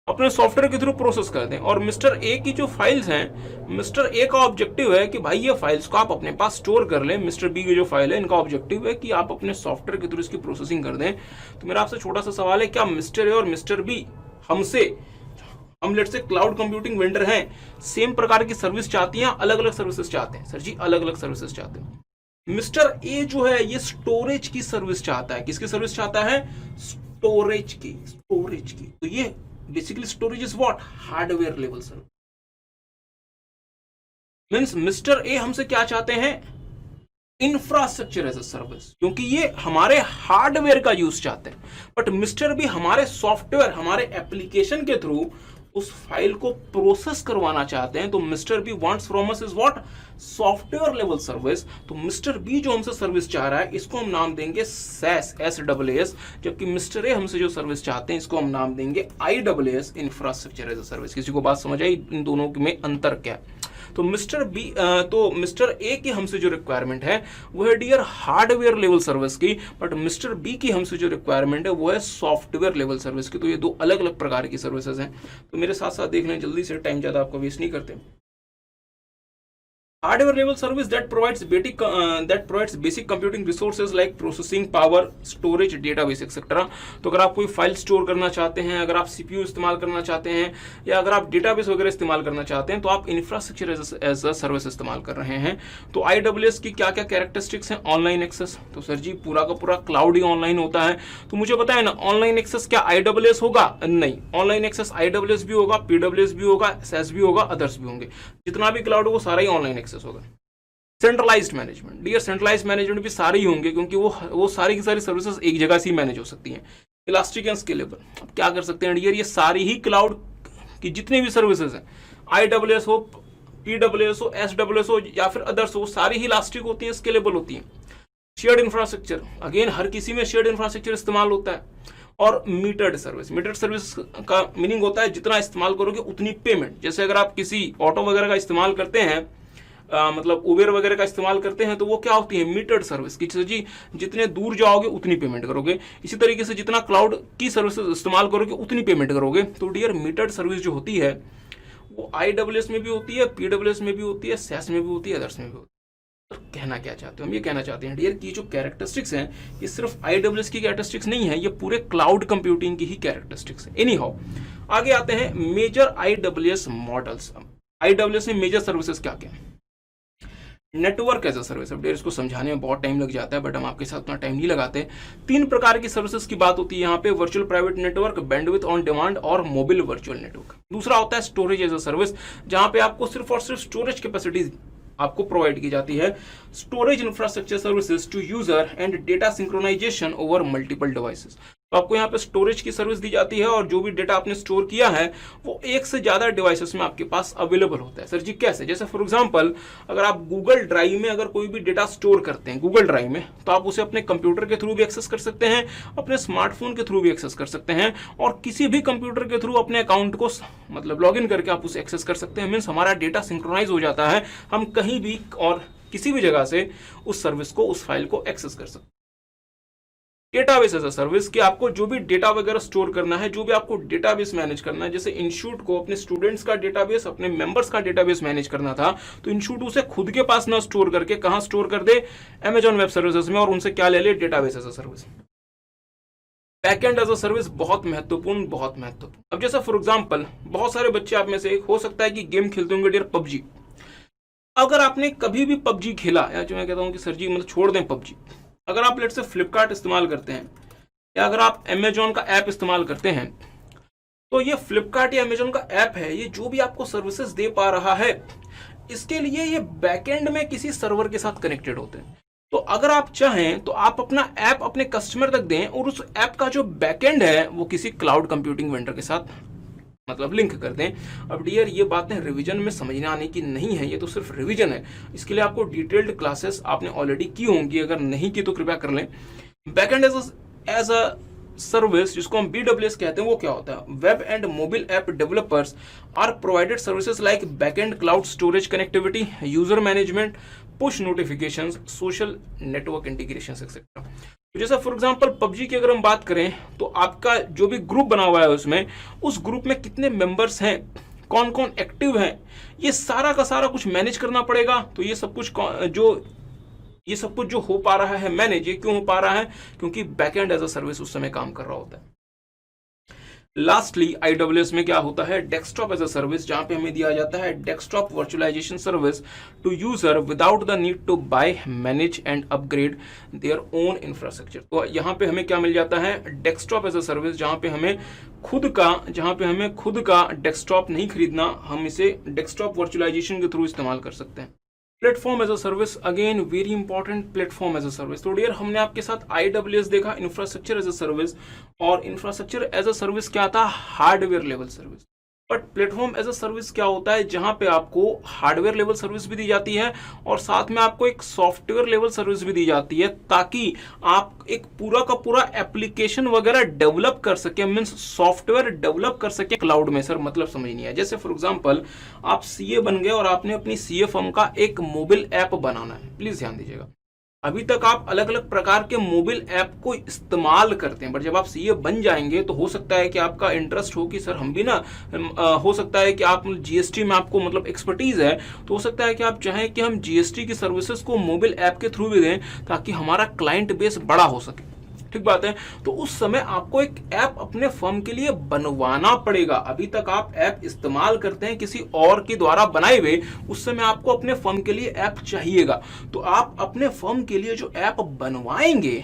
अपने सॉफ्टवेयर के थ्रू प्रोसेस कर दें। और मिस्टर ए की जो फाइल्स हैं, मिस्टर ए का ऑब्जेक्टिव है कि भाई ये फाइल्स को आप अपने पास स्टोर कर लें। मिस्टर बी की जो फाइल है, इनका ऑब्जेक्टिव है कि आप अपने सॉफ्टवेयर के थ्रू इसकी प्रोसेसिंग कर दें। तो मेरा आपसे छोटा सा सवाल है, क्या मिस्टर ए और मिस्टर बी हम लेट से क्लाउड कंप्यूटिंग वेंडर हैं, सेम प्रकार की सर्विस चाहती हैं, अलग अलग सर्विसेज चाहते हैं? सर जी, अलग अलग सर्विसेज चाहते हैं। मिस्टर ए जो है ये स्टोरेज की सर्विस चाहता है। किसकी सर्विस चाहता है? स्टोरेज की। तो ये basically storage is what? Hardware level service. Means mister A हमसे क्या चाहते हैं? इंफ्रास्ट्रक्चर एज अ सर्विस, क्योंकि ये हमारे हार्डवेयर का यूज चाहते हैं। बट मिस्टर बी हमारे सॉफ्टवेयर, हमारे एप्लीकेशन के थ्रू उस फाइल को प्रोसेस करवाना चाहते हैं। तो mister B wants from us is what? Software level service. तो मिस्टर बी जो हमसे सर्विस चाह रहा है, इसको हम नाम देंगे SaaS, SaaS। जबकि मिस्टर ए हमसे जो सर्विस चाहते हैं, इसको हम नाम देंगे IaaS, infrastructure as a service. किसी को बात समझ आई इन दोनों में अंतर क्या है? तो मिस्टर ए की हमसे जो रिक्वायरमेंट है वो है डियर हार्डवेयर लेवल सर्विस की, बट मिस्टर बी की हमसे जो रिक्वायरमेंट है वो है सॉफ्टवेयर लेवल सर्विस की। तो ये दो अलग अलग प्रकार की सर्विसेज हैं। तो मेरे साथ साथ देख लें जल्दी से, टाइम ज्यादा आपका वेस्ट नहीं करते। Hardware level service that provides basic computing resources like processing power, storage, database etc. तो अगर आप कोई फाइल स्टोर करना चाहते हैं, अगर आप CPU इस्तेमाल करना चाहते हैं, या अगर आप डेटाबेस वगैरह इस्तेमाल करना चाहते हैं, तो आप इंफ्रास्ट्रक्चर एज अ सर्विस इस्तेमाल कर रहे हैं। तो IaaS की क्या क्या कैरेक्टरिस्टिक्स हैं? Online access. तो सर जी पूरा का पूरा क्लाउड ही ऑनलाइन होता है, तो मुझे बताए ना, ऑनलाइन एक्सेस क्या IaaS होगा? नहीं, ऑनलाइन एक्सेस IaaS भी होगा, PWS भी होगा, SaaS भी होगा, अदर्स भी होंगे। जितना भी क्लाउड वो सारा ही ऑनलाइन एक्सेस होगा। Centralised management, dear centralised management भी सारे ही होंगे, क्योंकि वो सारी की सारी सर्विसेज एक जगह से ही मैनेज हो सकती हैं। इलास्टिक एंड स्केलेबल, अब क्या कर सकते हैं डियर, ये सारी ही क्लाउड की जितनी भी सर्विसेज हैं, IaaS हो, PWS हो, SWS हो या फिर अदर्स हो, सारी ही इलास्टिक होती हैं, स्केलेबल होती हैं। शेयर्ड इंफ्रास्ट्रक्चर, अगेन हर किसी में शेयर्ड इंफ्रास्ट्रक्चर इस्तेमाल होता है। और मीटर्ड सर्विस का मीनिंग होता है जितना इस्तेमाल करोगे उतनी पेमेंट। जैसे अगर आप किसी ऑटो वगैरह का इस्तेमाल करते हैं, मतलब उबेर वगैरह का इस्तेमाल करते हैं, तो वो क्या होती है? मीटर्ड सर्विस की। जी जितने दूर जाओगे उतनी पेमेंट करोगे। इसी तरीके से जितना क्लाउड की सर्विस इस्तेमाल करोगे उतनी पेमेंट करोगे। तो डियर मीटर्ड सर्विस जो होती है वो IaaS में भी होती है, PWS में भी होती है, SaaS में भी होती है, अदर्स में भी होती है। तो कहना क्या चाहते हो? हम ये कहना चाहते हैं डियर की जो कैरेक्टरिस्टिक्स हैं, ये सिर्फ IaaS की कैरेक्टरिस्टिक्स नहीं है, ये पूरे क्लाउड कंप्यूटिंग की ही कैरेक्टरिस्टिक्स है। एनी हाउ, आगे आते हैं मेजर IaaS मॉडल्स। IaaS में मेजर सर्विसेज क्या क्या है? Network as a service. अब इसको समझाने में बहुत टाइम लग जाता है, बट हम आपके साथ उतना टाइम नहीं लगाते। 3 प्रकार की सर्विसेज की बात होती है यहाँ पे, virtual private network, bandwidth on demand और मोबाइल वर्चुअल नेटवर्क। दूसरा होता है स्टोरेज एज अ सर्विस, जहां पे आपको सिर्फ और सिर्फ स्टोरेज कैपेसिटी आपको प्रोवाइड की जाती है। Storage infrastructure services to user and data synchronisation over multiple devices. तो आपको यहाँ पे स्टोरेज की सर्विस दी जाती है, और जो भी डेटा आपने स्टोर किया है वो एक से ज्यादा डिवाइसेस में आपके पास अवेलेबल होता है। सर जी कैसे? जैसे फॉर एग्जांपल, अगर आप गूगल ड्राइव में अगर कोई भी डेटा स्टोर करते हैं गूगल ड्राइव में, तो आप उसे अपने कंप्यूटर के थ्रू भी एक्सेस कर सकते हैं, अपने स्मार्टफोन के थ्रू भी एक्सेस कर सकते हैं, और किसी भी कंप्यूटर के थ्रू अपने अकाउंट को मतलब लॉग इन करके आप उसे एक्सेस कर सकते हैं। मीन्स हमारा डेटा सिंक्रोनाइज हो जाता है, हम कहीं भी और किसी भी जगह से उस सर्विस को, उस फाइल को एक्सेस कर सकते हैं। डेटाबेस एज अ सर्विस कि आपको जो भी डेटा वगैरह स्टोर करना है, जो भी आपको डेटाबेस मैनेज करना है, जैसे इंस्टीट्यूट को अपने स्टूडेंट्स का डेटाबेस, अपने मेंबर्स का डेटाबेस मैनेज करना था, तो इंस्टीट्यूट उसे खुद के पास ना स्टोर करके कहां स्टोर कर दे? Amazon वेब सर्विसेज में, और उनसे क्या ले ले? Database as a service. Backend as a service बहुत महत्वपूर्ण, बहुत महत्वपूर्ण। अब जैसे फॉर एग्जांपल, बहुत सारे बच्चे आप में से हो सकता है कि गेम खेलते होंगे डियर पबजी। अगर आपने कभी भी पबजी खेला, या जो मैं कहता हूं कि सर जी मतलब छोड़ दें पबजी, अगर आप लेट से फ्लिपकार्ट इस्तेमाल करते हैं, या अगर आप अमेजोन का ऐप इस्तेमाल करते हैं, तो ये फ्लिपकार्ट या अमेजोन का ऐप है, ये जो भी आपको सर्विसेज दे पा रहा है, इसके लिए ये बैकएंड में किसी सर्वर के साथ कनेक्टेड होते हैं। तो अगर आप चाहें तो आप अपना ऐप अपने कस्टमर तक दें, और उस ऐप का जो बैकएंड है वो किसी क्लाउड कंप्यूटिंग वेंडर के साथ मतलब लिंक कर दें। अब डियर ये बातें रिवीजन में समझने आने की नहीं है, ये तो सिर्फ रिवीजन है। इसके लिए आपको डिटेल्ड क्लासेस आपने ऑलरेडी की होंगी, अगर नहीं की तो कृपया कर लें। बैकएंड एज अ सर्विस, जिसको हम BWS कहते हैं, वो क्या होता है? Web and mobile app developers are provided services like backend cloud storage connectivity, user management, push notifications, social network integrations etcetera. तो जैसा फॉर एग्जांपल पबजी की अगर हम बात करें तो आपका जो भी ग्रुप बना हुआ है उसमें, उस ग्रुप में कितने मेंबर्स हैं, कौन कौन एक्टिव हैं, ये सारा का सारा कुछ मैनेज करना पड़ेगा। तो ये सब कुछ जो हो पा रहा है मैनेज, ये क्यों हो पा रहा है, क्योंकि बैकएंड एज अ सर्विस उस समय काम कर रहा होता है। लास्टली AWS में क्या होता है, डेस्कटॉप एज अ सर्विस, जहां पे हमें दिया जाता है desktop virtualisation service to user without the need to buy, manage and upgrade their own infrastructure. तो यहाँ पे हमें क्या मिल जाता है, डेस्कटॉप एज अ सर्विस, जहां पे हमें खुद का डेस्कटॉप नहीं खरीदना, हम इसे डेस्कटॉप वर्चुअलाइजेशन के थ्रू इस्तेमाल कर सकते हैं। Platform as a service, again very important, platform as a service. तो डियर हमने आपके साथ AWS देखा, इंफ्रास्ट्रक्चर एज अ सर्विस, और इंफ्रास्ट्रक्चर एज अ सर्विस क्या था, hardware level service. But platform as a service क्या होता है, जहां पे आपको हार्डवेयर लेवल सर्विस भी दी जाती है और साथ में आपको एक सॉफ्टवेयर लेवल सर्विस भी दी जाती है, ताकि आप एक पूरा का पूरा एप्लीकेशन वगैरह डेवलप कर सके, मीन्स सॉफ्टवेयर डेवलप कर सके क्लाउड में। सर मतलब समझ नहीं आया। जैसे फॉर एग्जांपल आप सीए बन गए और आपने अपनी सीए फर्म का एक मोबाइल ऐप बनाना है, प्लीज ध्यान दीजिएगा। अभी तक आप अलग अलग प्रकार के मोबाइल ऐप को इस्तेमाल करते हैं, बट जब आप सीए बन जाएंगे तो हो सकता है कि आपका इंटरेस्ट हो कि सर हम भी ना, हो सकता है कि आप जीएसटी में आपको मतलब एक्सपर्टीज है, तो हो सकता है कि आप चाहें कि हम जीएसटी की सर्विसेज को मोबाइल ऐप के थ्रू भी दें ताकि हमारा क्लाइंट बेस बड़ा हो सके। ठीक बात है। तो उस समय आपको एक ऐप अपने फर्म के लिए बनवाना पड़ेगा। अभी तक आप ऐप इस्तेमाल करते हैं किसी और के द्वारा बनाए हुए, उस समय आपको अपने फर्म के लिए ऐप चाहिएगा। तो आप अपने फर्म के लिए जो ऐप बनवाएंगे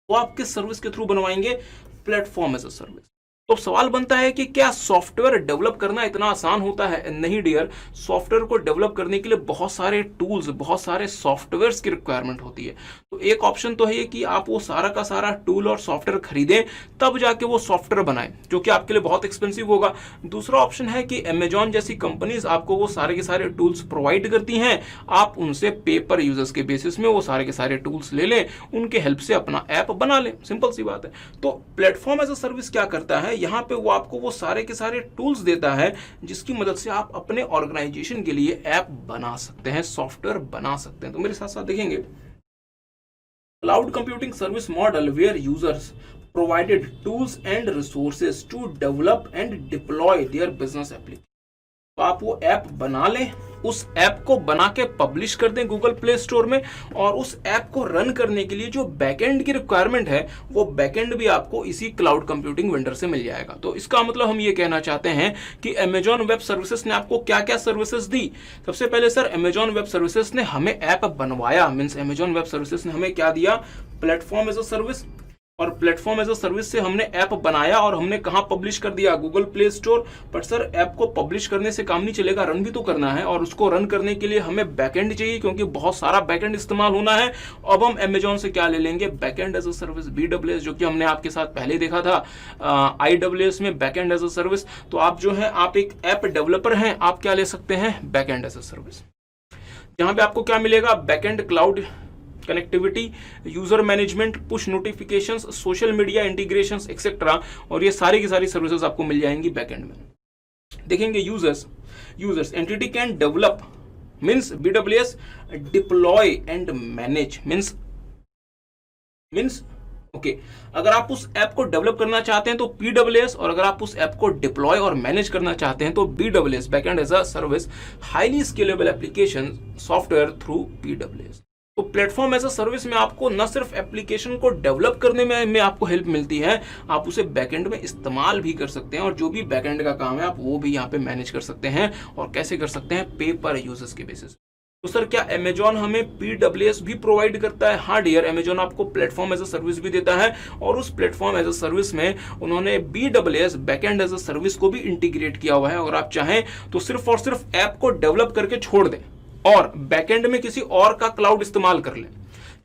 वो आप किस सर्विस के थ्रू बनवाएंगे, प्लेटफॉर्म एज अ सर्विस। तो सवाल बनता है कि क्या सॉफ्टवेयर डेवलप करना इतना आसान होता है? नहीं डियर, सॉफ्टवेयर को डेवलप करने के लिए बहुत सारे टूल्स, बहुत सारे सॉफ्टवेयर्स की रिक्वायरमेंट होती है। तो एक ऑप्शन तो है कि आप वो सारा का सारा टूल और सॉफ्टवेयर खरीदें, तब जाके वो सॉफ्टवेयर बनाएं, जो कि आपके लिए बहुत एक्सपेंसिव होगा। दूसरा ऑप्शन है कि अमेजॉन जैसी कंपनीज आपको वो सारे के सारे टूल्स प्रोवाइड करती हैं, आप उनसे पेपर यूजर्स के बेसिस में वो सारे के सारे टूल्स ले लें, उनके हेल्प से अपना ऐप बना लें। सिंपल सी बात है। तो प्लेटफॉर्म एज अ सर्विस क्या करता है, यहाँ पे वो आपको वो सारे के सारे टूल्स देता है जिसकी मदद से आप अपने ऑर्गेनाइजेशन के लिए ऐप बना सकते हैं, सॉफ्टवेयर बना सकते हैं। तो मेरे साथ साथ देखेंगे cloud computing service model where users provided tools and resources to develop and deploy their business application. तो आप वो ऐप बना लें, उस ऐप को बना के पब्लिश कर दें गूगल प्ले स्टोर में, और उस ऐप को रन करने के लिए जो बैकएंड की रिक्वायरमेंट है वो बैकएंड भी आपको इसी क्लाउड कंप्यूटिंग वेंडर से मिल जाएगा। तो इसका मतलब हम ये कहना चाहते हैं कि अमेजॉन वेब सर्विसेज ने आपको क्या क्या सर्विसेज दी। सबसे पहले सर अमेजॉन वेब सर्विसेज ने हमें ऐप बनवाया, मीन्स अमेजॉन वेब सर्विसेज ने हमें क्या दिया, प्लेटफॉर्म एज अ सर्विस, और प्लेटफॉर्म एज अ सर्विस से हमने ऐप बनाया और हमने कहां पब्लिश कर दिया, Google play store. But sir app को पब्लिश करने से काम नहीं चलेगा, रन भी तो करना है, और उसको रन करने के लिए हमें बैकएंड चाहिए, क्योंकि बहुत सारा बैकएंड इस्तेमाल होना है। अब हम अमेजॉन से क्या ले लेंगे, backend as a service, BWS, जो कि हमने आपके साथ पहले देखा था AWS में बैकएंड एज अ सर्विस। तो आप जो है, आप एक ऐप डेवलपर हैं, आप क्या ले सकते हैं, बैकएंड एज अ सर्विस। यहाँ पे आपको क्या मिलेगा, backend cloud connectivity, user management, push notifications, social media integrations etcetera, और ये सारी की सारी सर्विसेज आपको मिल जाएंगी बैकएंड में। देखेंगे users entity can develop means BWS, deploy and manage means okay. अगर आप उस ऐप को डेवलप करना चाहते हैं तो PWS, और अगर आप उस ऐप को डिप्लॉय और मैनेज करना चाहते हैं तो BWS, backend as a service, highly scalable application software through PWS। तो प्लेटफॉर्म एज अ सर्विस में आपको न सिर्फ एप्लीकेशन को डेवलप करने में आपको हेल्प मिलती है, आप उसे बैकएंड में इस्तेमाल भी कर सकते हैं, और जो भी बैकएंड का काम है आप वो भी यहाँ पे मैनेज कर सकते हैं। और कैसे कर सकते हैं, पे पर यूजर्स के बेसिस। तो सर क्या अमेजॉन हमें PWS भी प्रोवाइड करता है? हाँ डियर, अमेजॉन आपको प्लेटफॉर्म एज अ सर्विस भी देता है, और उस प्लेटफॉर्म एज अ सर्विस में उन्होंने BWS, backend as a service को भी इंटीग्रेट किया हुआ है। अगर आप चाहें तो सिर्फ और सिर्फ ऐप को डेवलप करके छोड़ दें और बैकएंड में किसी और का क्लाउड इस्तेमाल कर लें।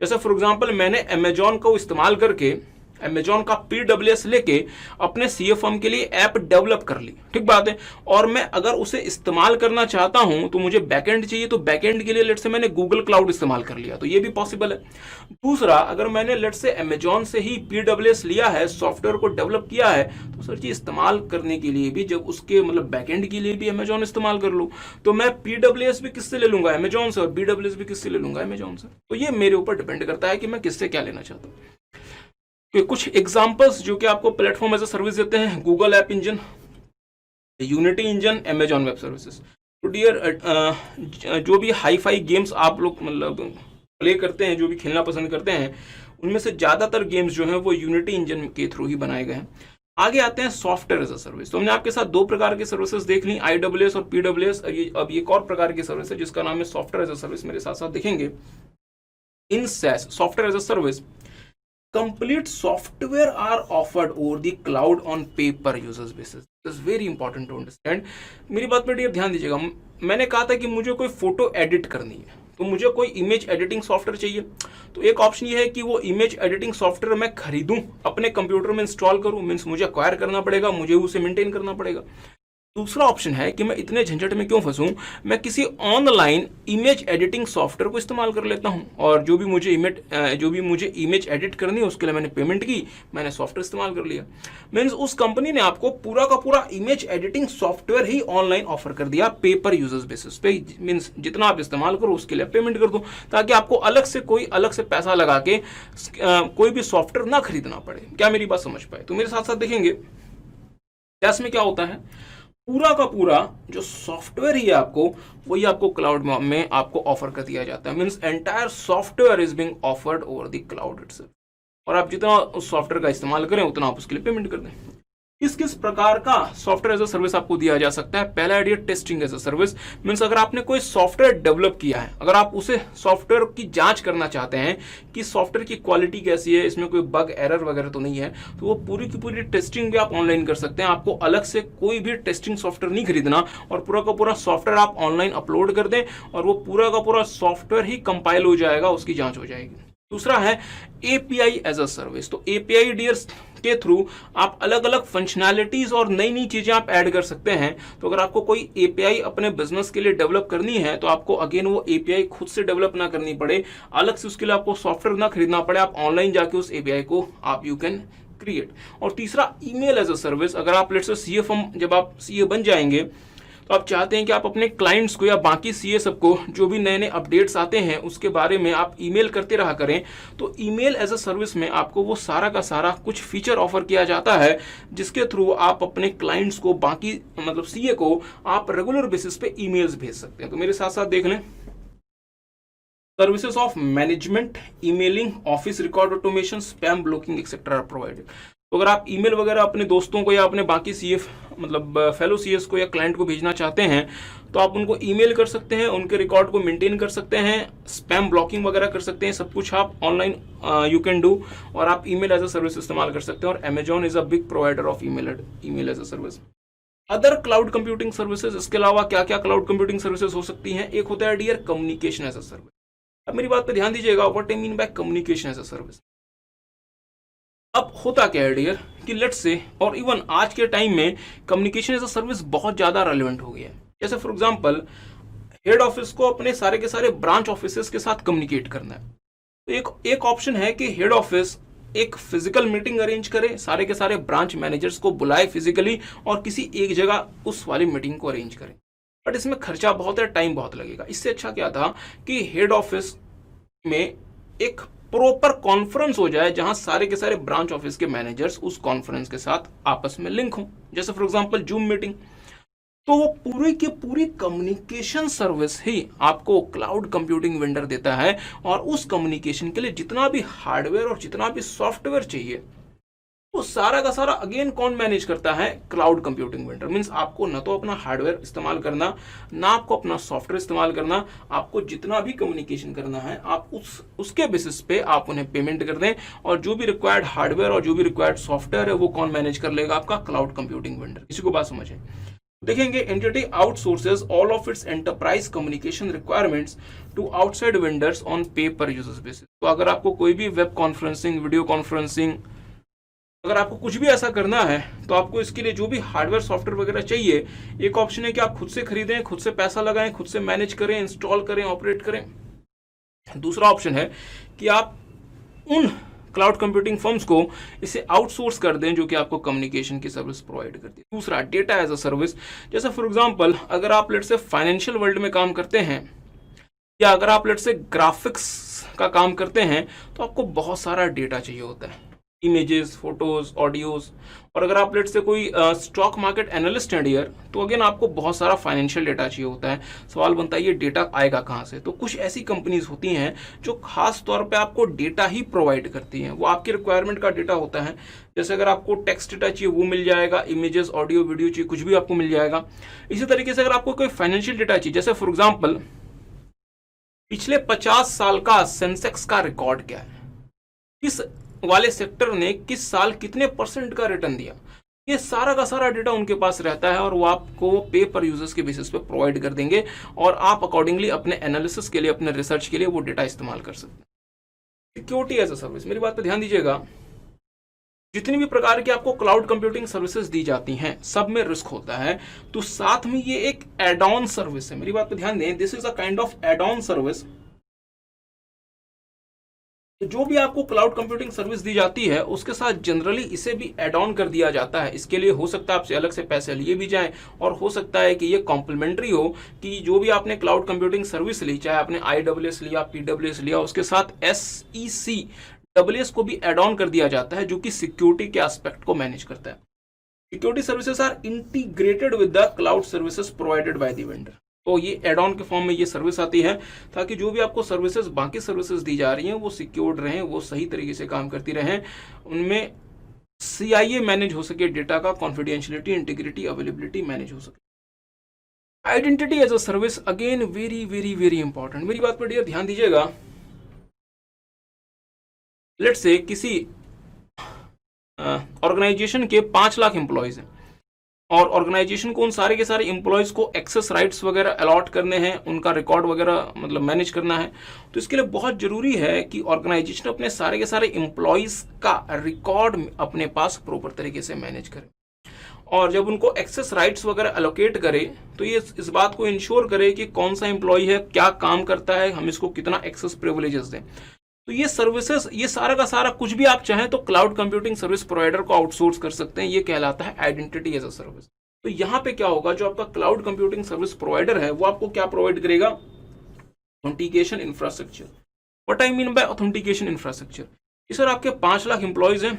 जैसे फॉर एग्जांपल मैंने अमेजॉन को इस्तेमाल करके, अमेजॉन का PWS लेके अपने सीए फर्म के लिए ऐप डेवलप कर ली, ठीक बात है। और मैं अगर उसे इस्तेमाल करना चाहता हूं तो मुझे बैकएंड चाहिए, तो बैकएंड के लिए लेट से मैंने गूगल क्लाउड इस्तेमाल कर लिया, तो ये भी पॉसिबल है। दूसरा, अगर मैंने लेट से अमेजॉन से ही PWS लिया है, सॉफ्टवेयर को डेवलप किया है, तो सर जी इस्तेमाल करने के लिए भी, जब उसके मतलब बैकएंड के लिए भी अमेजॉन इस्तेमाल कर लूँ, तो मैं PWS भी किससे ले लूंगा, अमेजॉन से, और BWS भी किससे ले लूंगा, अमेजॉन से। तो ये मेरे ऊपर डिपेंड करता है कि मैं किससे क्या लेना चाहता हूँ। कि कुछ एग्जांपल्स जो कि आपको प्लेटफॉर्म एज अ सर्विस देते हैं, Google app engine, unity engine, Amazon web services. तो डियर जो भी हाई फाई गेम्स आप लोग मतलब प्ले करते हैं, जो भी खेलना पसंद करते हैं, उनमें से ज़्यादातर गेम्स जो हैं वो यूनिटी इंजन के थ्रू ही बनाए गए हैं। आगे आते हैं सॉफ्टवेयर एज अ सर्विस। तो हमने आपके साथ दो प्रकार की सर्विसेज देख ली, AWS और PWS। अब एक और प्रकार की सर्विस है जिसका नाम है सॉफ्टवेयर एज अ सर्विस। मेरे साथ साथ देखेंगे। In SaaS, software as a service, complete software are offered over the cloud on pay per users basis. This is very important to understand. मेरी बात पर डियर ध्यान दीजिएगा। मैंने कहा था कि मुझे कोई फोटो एडिट करनी है, तो मुझे कोई इमेज एडिटिंग सॉफ्टवेयर चाहिए। तो एक ऑप्शन ये है कि वो इमेज एडिटिंग सॉफ्टवेयर मैं खरीदूं, अपने कंप्यूटर में इंस्टॉल करूं, मीन्स मुझे एक्वायर करना पड़ेगा, मुझे उसे मेंटेन करना पड़ेगा। दूसरा ऑप्शन है कि मैं इतने झंझट में क्यों फंसूं, मैं किसी ऑनलाइन इमेज एडिटिंग सॉफ्टवेयर को इस्तेमाल कर लेता हूं, और जो भी मुझे इमेज एडिट करनी है उसके लिए मैंने पेमेंट की, मैंने सॉफ्टवेयर इस्तेमाल कर लिया। मीन्स उस कंपनी ने आपको पूरा का पूरा इमेज एडिटिंग सॉफ्टवेयर ही ऑनलाइन ऑफर कर दिया, पे पर यूजर्स बेसिस पे। मीन्स जितना आप इस्तेमाल करो उसके लिए पेमेंट कर दो, ताकि आपको अलग से पैसा लगा के कोई भी सॉफ्टवेयर ना खरीदना पड़े। क्या मेरी बात समझ पाए? तो मेरे साथ साथ देखेंगे SaaS में क्या होता है। पूरा का पूरा जो सॉफ्टवेयर ही है आपको, वही आपको क्लाउड में आपको ऑफर कर दिया जाता है। Means entire software is being offered over the cloud itself, और आप जितना उस सॉफ्टवेयर का इस्तेमाल करें उतना आप उसके लिए पेमेंट कर दें। किस किस प्रकार का सॉफ्टवेयर एज अ सर्विस आपको दिया जा सकता है? पहला idea testing as a service. Means अगर आपने कोई सॉफ्टवेयर डेवलप किया है, अगर आप उसे सॉफ्टवेयर की जांच करना चाहते हैं कि सॉफ्टवेयर की क्वालिटी कैसी है, इसमें कोई बग एरर वगैरह तो नहीं है, तो वो पूरी की पूरी टेस्टिंग भी आप ऑनलाइन कर सकते हैं। आपको अलग से कोई भी टेस्टिंग सॉफ्टवेयर नहीं खरीदना, और पूरा का पूरा सॉफ्टवेयर आप ऑनलाइन अपलोड कर दें और वो पूरा का पूरा सॉफ्टवेयर ही कंपाइल हो जाएगा, उसकी जांच हो जाएगी। दूसरा है API एज अ सर्विस। तो API डियर्स के थ्रू आप अलग अलग फंक्शनैलिटीज और नई नई चीजें आप ऐड कर सकते हैं। तो अगर आपको कोई API अपने बिजनेस के लिए डेवलप करनी है, तो आपको अगेन वो API खुद से डेवलप ना करनी पड़े, अलग से उसके लिए आपको सॉफ्टवेयर ना खरीदना पड़े, आप ऑनलाइन जाके उस API को आप यू कैन क्रिएट। और तीसरा ईमेल एज अ सर्विस। अगर आप लेट्स से CA फर्म, जब आप CA बन जाएंगे, तो आप चाहते हैं कि आप अपने क्लाइंट्स को या बाकी CA सबको जो भी नए नए अपडेट्स आते हैं उसके बारे में आप ईमेल करते रहा करें, तो ईमेल एज अ सर्विस में आपको वो सारा का सारा कुछ फीचर ऑफर किया जाता है, जिसके थ्रू आप अपने क्लाइंट्स को, बाकी मतलब CA को आप रेगुलर बेसिस पे ईमेल्स भेज सकते हैं। तो मेरे साथ साथ देख लें। Services of management, emailing, office record automation, spam blocking etcetera are provided. तो अगर आप ईमेल वगैरह अपने दोस्तों को या अपने बाकी CA मतलब फेलो CS को या क्लाइंट को भेजना चाहते हैं, तो आप उनको ईमेल कर सकते हैं, उनके रिकॉर्ड को मेंटेन कर सकते हैं, स्पैम ब्लॉकिंग वगैरह कर सकते हैं, सब कुछ आप ऑनलाइन यू कैन डू, और आप ईमेल एज अ सर्विस इस्तेमाल कर सकते हैं। और Amazon is a big provider of email as a service. Other cloud computing services, इसके अलावा क्या क्या क्लाउड कंप्यूटिंग सर्विसेज हो सकती हैं? एक होता है dear communication as a service. अब मेरी बात पे ध्यान दीजिएगा, what I mean by communication as a service. अब होता क्या है डियर कि लेट्स से, और इवन आज के टाइम में कम्युनिकेशन एज अ सर्विस बहुत ज्यादा रेलेवेंट हो गया है। जैसे फॉर एग्जांपल, हेड ऑफिस को अपने सारे के सारे ब्रांच ऑफिसेस के साथ कम्युनिकेट करना है, तो एक ऑप्शन है कि हेड ऑफिस एक फिजिकल मीटिंग अरेंज करे, सारे के सारे ब्रांच मैनेजर्स को बुलाए फिजिकली और किसी एक जगह उस वाली मीटिंग को अरेंज करे। बट इसमें खर्चा बहुत है, टाइम बहुत लगेगा। इससे अच्छा क्या था कि हेड ऑफिस में एक प्रॉपर कॉन्फ्रेंस हो जाए, जहां सारे के सारे ब्रांच ऑफिस के मैनेजर्स उस कॉन्फ्रेंस के साथ आपस में लिंक हो, जैसे फॉर एग्जांपल जूम मीटिंग। तो वो पूरी की पूरी कम्युनिकेशन सर्विस ही आपको क्लाउड कंप्यूटिंग वेंडर देता है, और उस कम्युनिकेशन के लिए जितना भी हार्डवेयर और जितना भी सॉफ्टवेयर चाहिए, वो सारा का सारा अगेन कौन मैनेज करता है? Cloud computing vendor. मींस आपको न तो अपना हार्डवेयर इस्तेमाल करना, ना आपको अपना सॉफ्टवेयर इस्तेमाल करना, आपको जितना भी कम्युनिकेशन करना है आप उसके बेसिस पे आप उन्हें पेमेंट कर दें, और जो भी रिक्वायर्ड हार्डवेयर और जो भी रिक्वायर्ड सॉफ्टवेयर है वो कौन मैनेज कर लेगा? आपका क्लाउड कंप्यूटिंग वेंडर। किसी को बात समझे? देखेंगे, entity outsources all of its enterprise communication requirements to outside vendors on pay per users basis. तो अगर आपको कोई भी वेब कॉन्फ्रेंसिंग, वीडियो कॉन्फ्रेंसिंग, अगर आपको कुछ भी ऐसा करना है, तो आपको इसके लिए जो भी हार्डवेयर सॉफ्टवेयर वगैरह चाहिए, एक ऑप्शन है कि आप खुद से खरीदें, खुद से पैसा लगाएं, खुद से मैनेज करें, इंस्टॉल करें, ऑपरेट करें। दूसरा ऑप्शन है कि आप उन क्लाउड कंप्यूटिंग फर्म्स को इसे आउटसोर्स कर दें जो कि आपको कम्युनिकेशन की सर्विस प्रोवाइड करती है। दूसरा, डेटा एज अ सर्विस। जैसे फॉर एग्जांपल, अगर आप लेट्स से फाइनेंशियल वर्ल्ड में काम करते हैं, या अगर आप लेट्स से ग्राफिक्स का काम करते हैं, तो आपको बहुत सारा डेटा चाहिए होता है। Images, photos, audios. और अगर आप लेट से कोई स्टॉक मार्केट एनालिस्ट हैं डियर, तो अगेन आपको बहुत सारा फाइनेंशियल डेटा चाहिए होता है। सवाल बनता है ये डेटा आएगा कहाँ से? तो कुछ ऐसी कंपनीज होती हैं जो खास तौर पे आपको डेटा ही प्रोवाइड करती हैं, वो आपकी रिक्वायरमेंट का डेटा होता है। जैसे अगर आपको टेक्स्ट डेटा चाहिए वो मिल जाएगा, इमेजेस, ऑडियो, वीडियो चाहिए कुछ भी आपको मिल जाएगा। इसी तरीके से अगर आपको कोई फाइनेंशियल डेटा चाहिए, जैसे फॉर एग्जाम्पल पिछले 50 साल का सेंसेक्स का रिकॉर्ड क्या है, किस वाले सेक्टर ने किस साल कितने % का रिटर्न दिया, ये सारा का सारा डेटा उनके पास रहता है और वो आपको पे पर यूजर्स के बेसिस पे प्रोवाइड कर देंगे और आप अकॉर्डिंगली अपने एनालिसिस के लिए, अपने रिसर्च के लिए वो डेटा इस्तेमाल कर सकते हैं। सिक्योरिटी एज अ सर्विस, मेरी बात पे ध्यान दीजिएगा। जितनी भी प्रकार की आपको क्लाउड कंप्यूटिंग सर्विसेज दी जाती हैं सब में रिस्क होता है, तो साथ में ये एक एड ऑन सर्विस है। मेरी बात पे ध्यान दें, this is a kind of add on service. जो भी आपको क्लाउड कंप्यूटिंग सर्विस दी जाती है उसके साथ जनरली इसे भी एड ऑन कर दिया जाता है। इसके लिए हो सकता है आपसे अलग से पैसे लिए भी जाएं और हो सकता है कि ये कॉम्प्लीमेंट्री हो, कि जो भी आपने क्लाउड कंप्यूटिंग सर्विस ली, चाहे आपने IaaS लिया, PWS लिया, उसके साथ SECaaS को भी एड ऑन कर दिया जाता है, जो कि सिक्योरिटी के एस्पेक्ट को मैनेज करता है। Security services are integrated with the cloud services provided by the vendor. तो ये एड ऑन के फॉर्म में ये सर्विस आती है ताकि जो भी आपको सर्विसेज, बाकी सर्विसेज दी जा रही हैं वो सिक्योर्ड रहें, वो सही तरीके से काम करती रहें, उनमें CIA मैनेज हो सके, डेटा का कॉन्फिडेंशियलिटी, इंटीग्रिटी, अवेलेबिलिटी मैनेज हो सके। Identity as a service again very very very important. मेरी बात पर डियर ध्यान दीजिएगा। लेट्स से किसी ऑर्गेनाइजेशन के 5 लाख एम्प्लॉयज हैं और ऑर्गेनाइजेशन को उन सारे के सारे एम्प्लॉयज को एक्सेस राइट्स वगैरह अलॉट करने हैं, उनका रिकॉर्ड वगैरह मतलब मैनेज करना है। तो इसके लिए बहुत जरूरी है कि ऑर्गेनाइजेशन अपने सारे के सारे एम्प्लॉयज का रिकॉर्ड अपने पास प्रॉपर तरीके से मैनेज करे और जब उनको एक्सेस राइट्स वगैरह एलोकेट करे तो ये इस बात को इंश्योर करे कि कौन सा एम्प्लॉय है, क्या काम करता है, हम इसको कितना एक्सेस प्रिविलेजेस दें। तो ये सर्विसेज, ये सारा का सारा कुछ भी आप चाहें तो क्लाउड कंप्यूटिंग सर्विस प्रोवाइडर को आउटसोर्स कर सकते हैं। ये कहलाता है आइडेंटिटी एज अ सर्विस। तो यहाँ पे क्या होगा, जो आपका क्लाउड कंप्यूटिंग सर्विस प्रोवाइडर है वो आपको क्या प्रोवाइड करेगा? Authentication infrastructure. What I mean bye authentication infrastructure? Sir आपके 5 लाख एम्प्लॉयज हैं,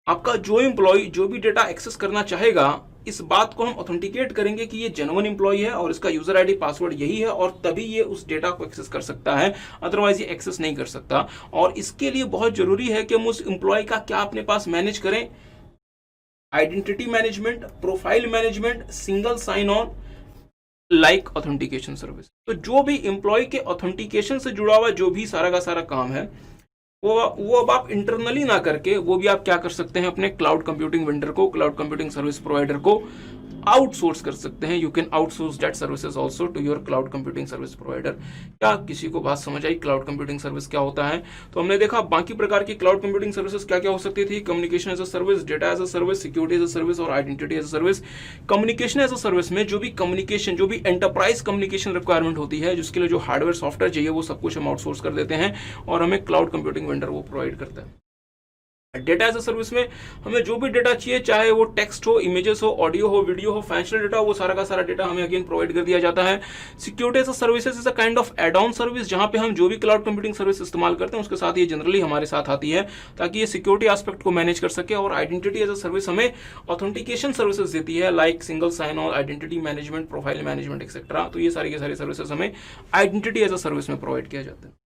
आपका जो एम्प्लॉय जो भी डेटा एक्सेस करना चाहेगा, इस बात को हम ऑथेंटिकेट करेंगे कि ये जेन्युइन एम्प्लॉय है और इसका यूजर आईडी पासवर्ड यही है और तभी ये उस डेटा को एक्सेस कर सकता है, अदरवाइज ये एक्सेस नहीं कर सकता। और इसके लिए बहुत जरूरी है कि हम उस एम्प्लॉय का क्या अपने पास मैनेज करें? Identity management, profile management, single sign on, like authentication service. तो जो भी एम्प्लॉय के ऑथेंटिकेशन से जुड़ा हुआ जो भी सारा का सारा काम है वो अब आप इंटरनली ना करके वो भी आप क्या कर सकते हैं, अपने क्लाउड कंप्यूटिंग वेंडर को, क्लाउड कंप्यूटिंग सर्विस प्रोवाइडर को आउटसोर्स कर सकते हैं। You can outsource that services also to your cloud computing service provider. क्या किसी को बात समझ आई क्लाउड कंप्यूटिंग सर्विस क्या होता है? तो हमने देखा बाकी प्रकार की क्लाउड कंप्यूटिंग सर्विसेज क्या क्या हो सकती थी। Communication as a service, data as a service, security as a service और identity as a service. Communication as a service में जो भी कम्युनिकेशन, जो भी एंटरप्राइज कम्युनिकेशन रिक्वायरमेंट होती है, जिसके लिए जो हार्डवेयर सॉफ्टवेयर चाहिए वो सब कुछ हम आउटसोर्स कर देते हैं और हमें क्लाउड कंप्यूटिंग वेंडर वो प्रोवाइड करता है। डेटा एज अ सर्विस में हमें जो भी डेटा चाहिए, चाहे वो टेक्स्ट हो, इमेजेस हो, ऑडियो हो, वीडियो हो, फाइनेंशियल डेटा, वो सारा का सारा डेटा हमें अगेन प्रोवाइड कर दिया जाता है। Security as a services is a kind of add on service, जहां पे हम जो भी क्लाउड कंप्यूटिंग सर्विस इस्तेमाल करते हैं उसके साथ ये जनरली हमारे साथ आती है ताकि ये सिक्योरिटी एस्पेक्ट को मैनेज कर सके। और आइडेंटिटी एज अ सर्विस हमें ऑथेंटिकेशन सर्विसेज देती है, like single sign on, identity management, profile management etcetera. तो ये सारी के सारी सर्विसेज हमें आइडेंटिटी एज अ सर्विस में प्रोवाइड किया जाता है।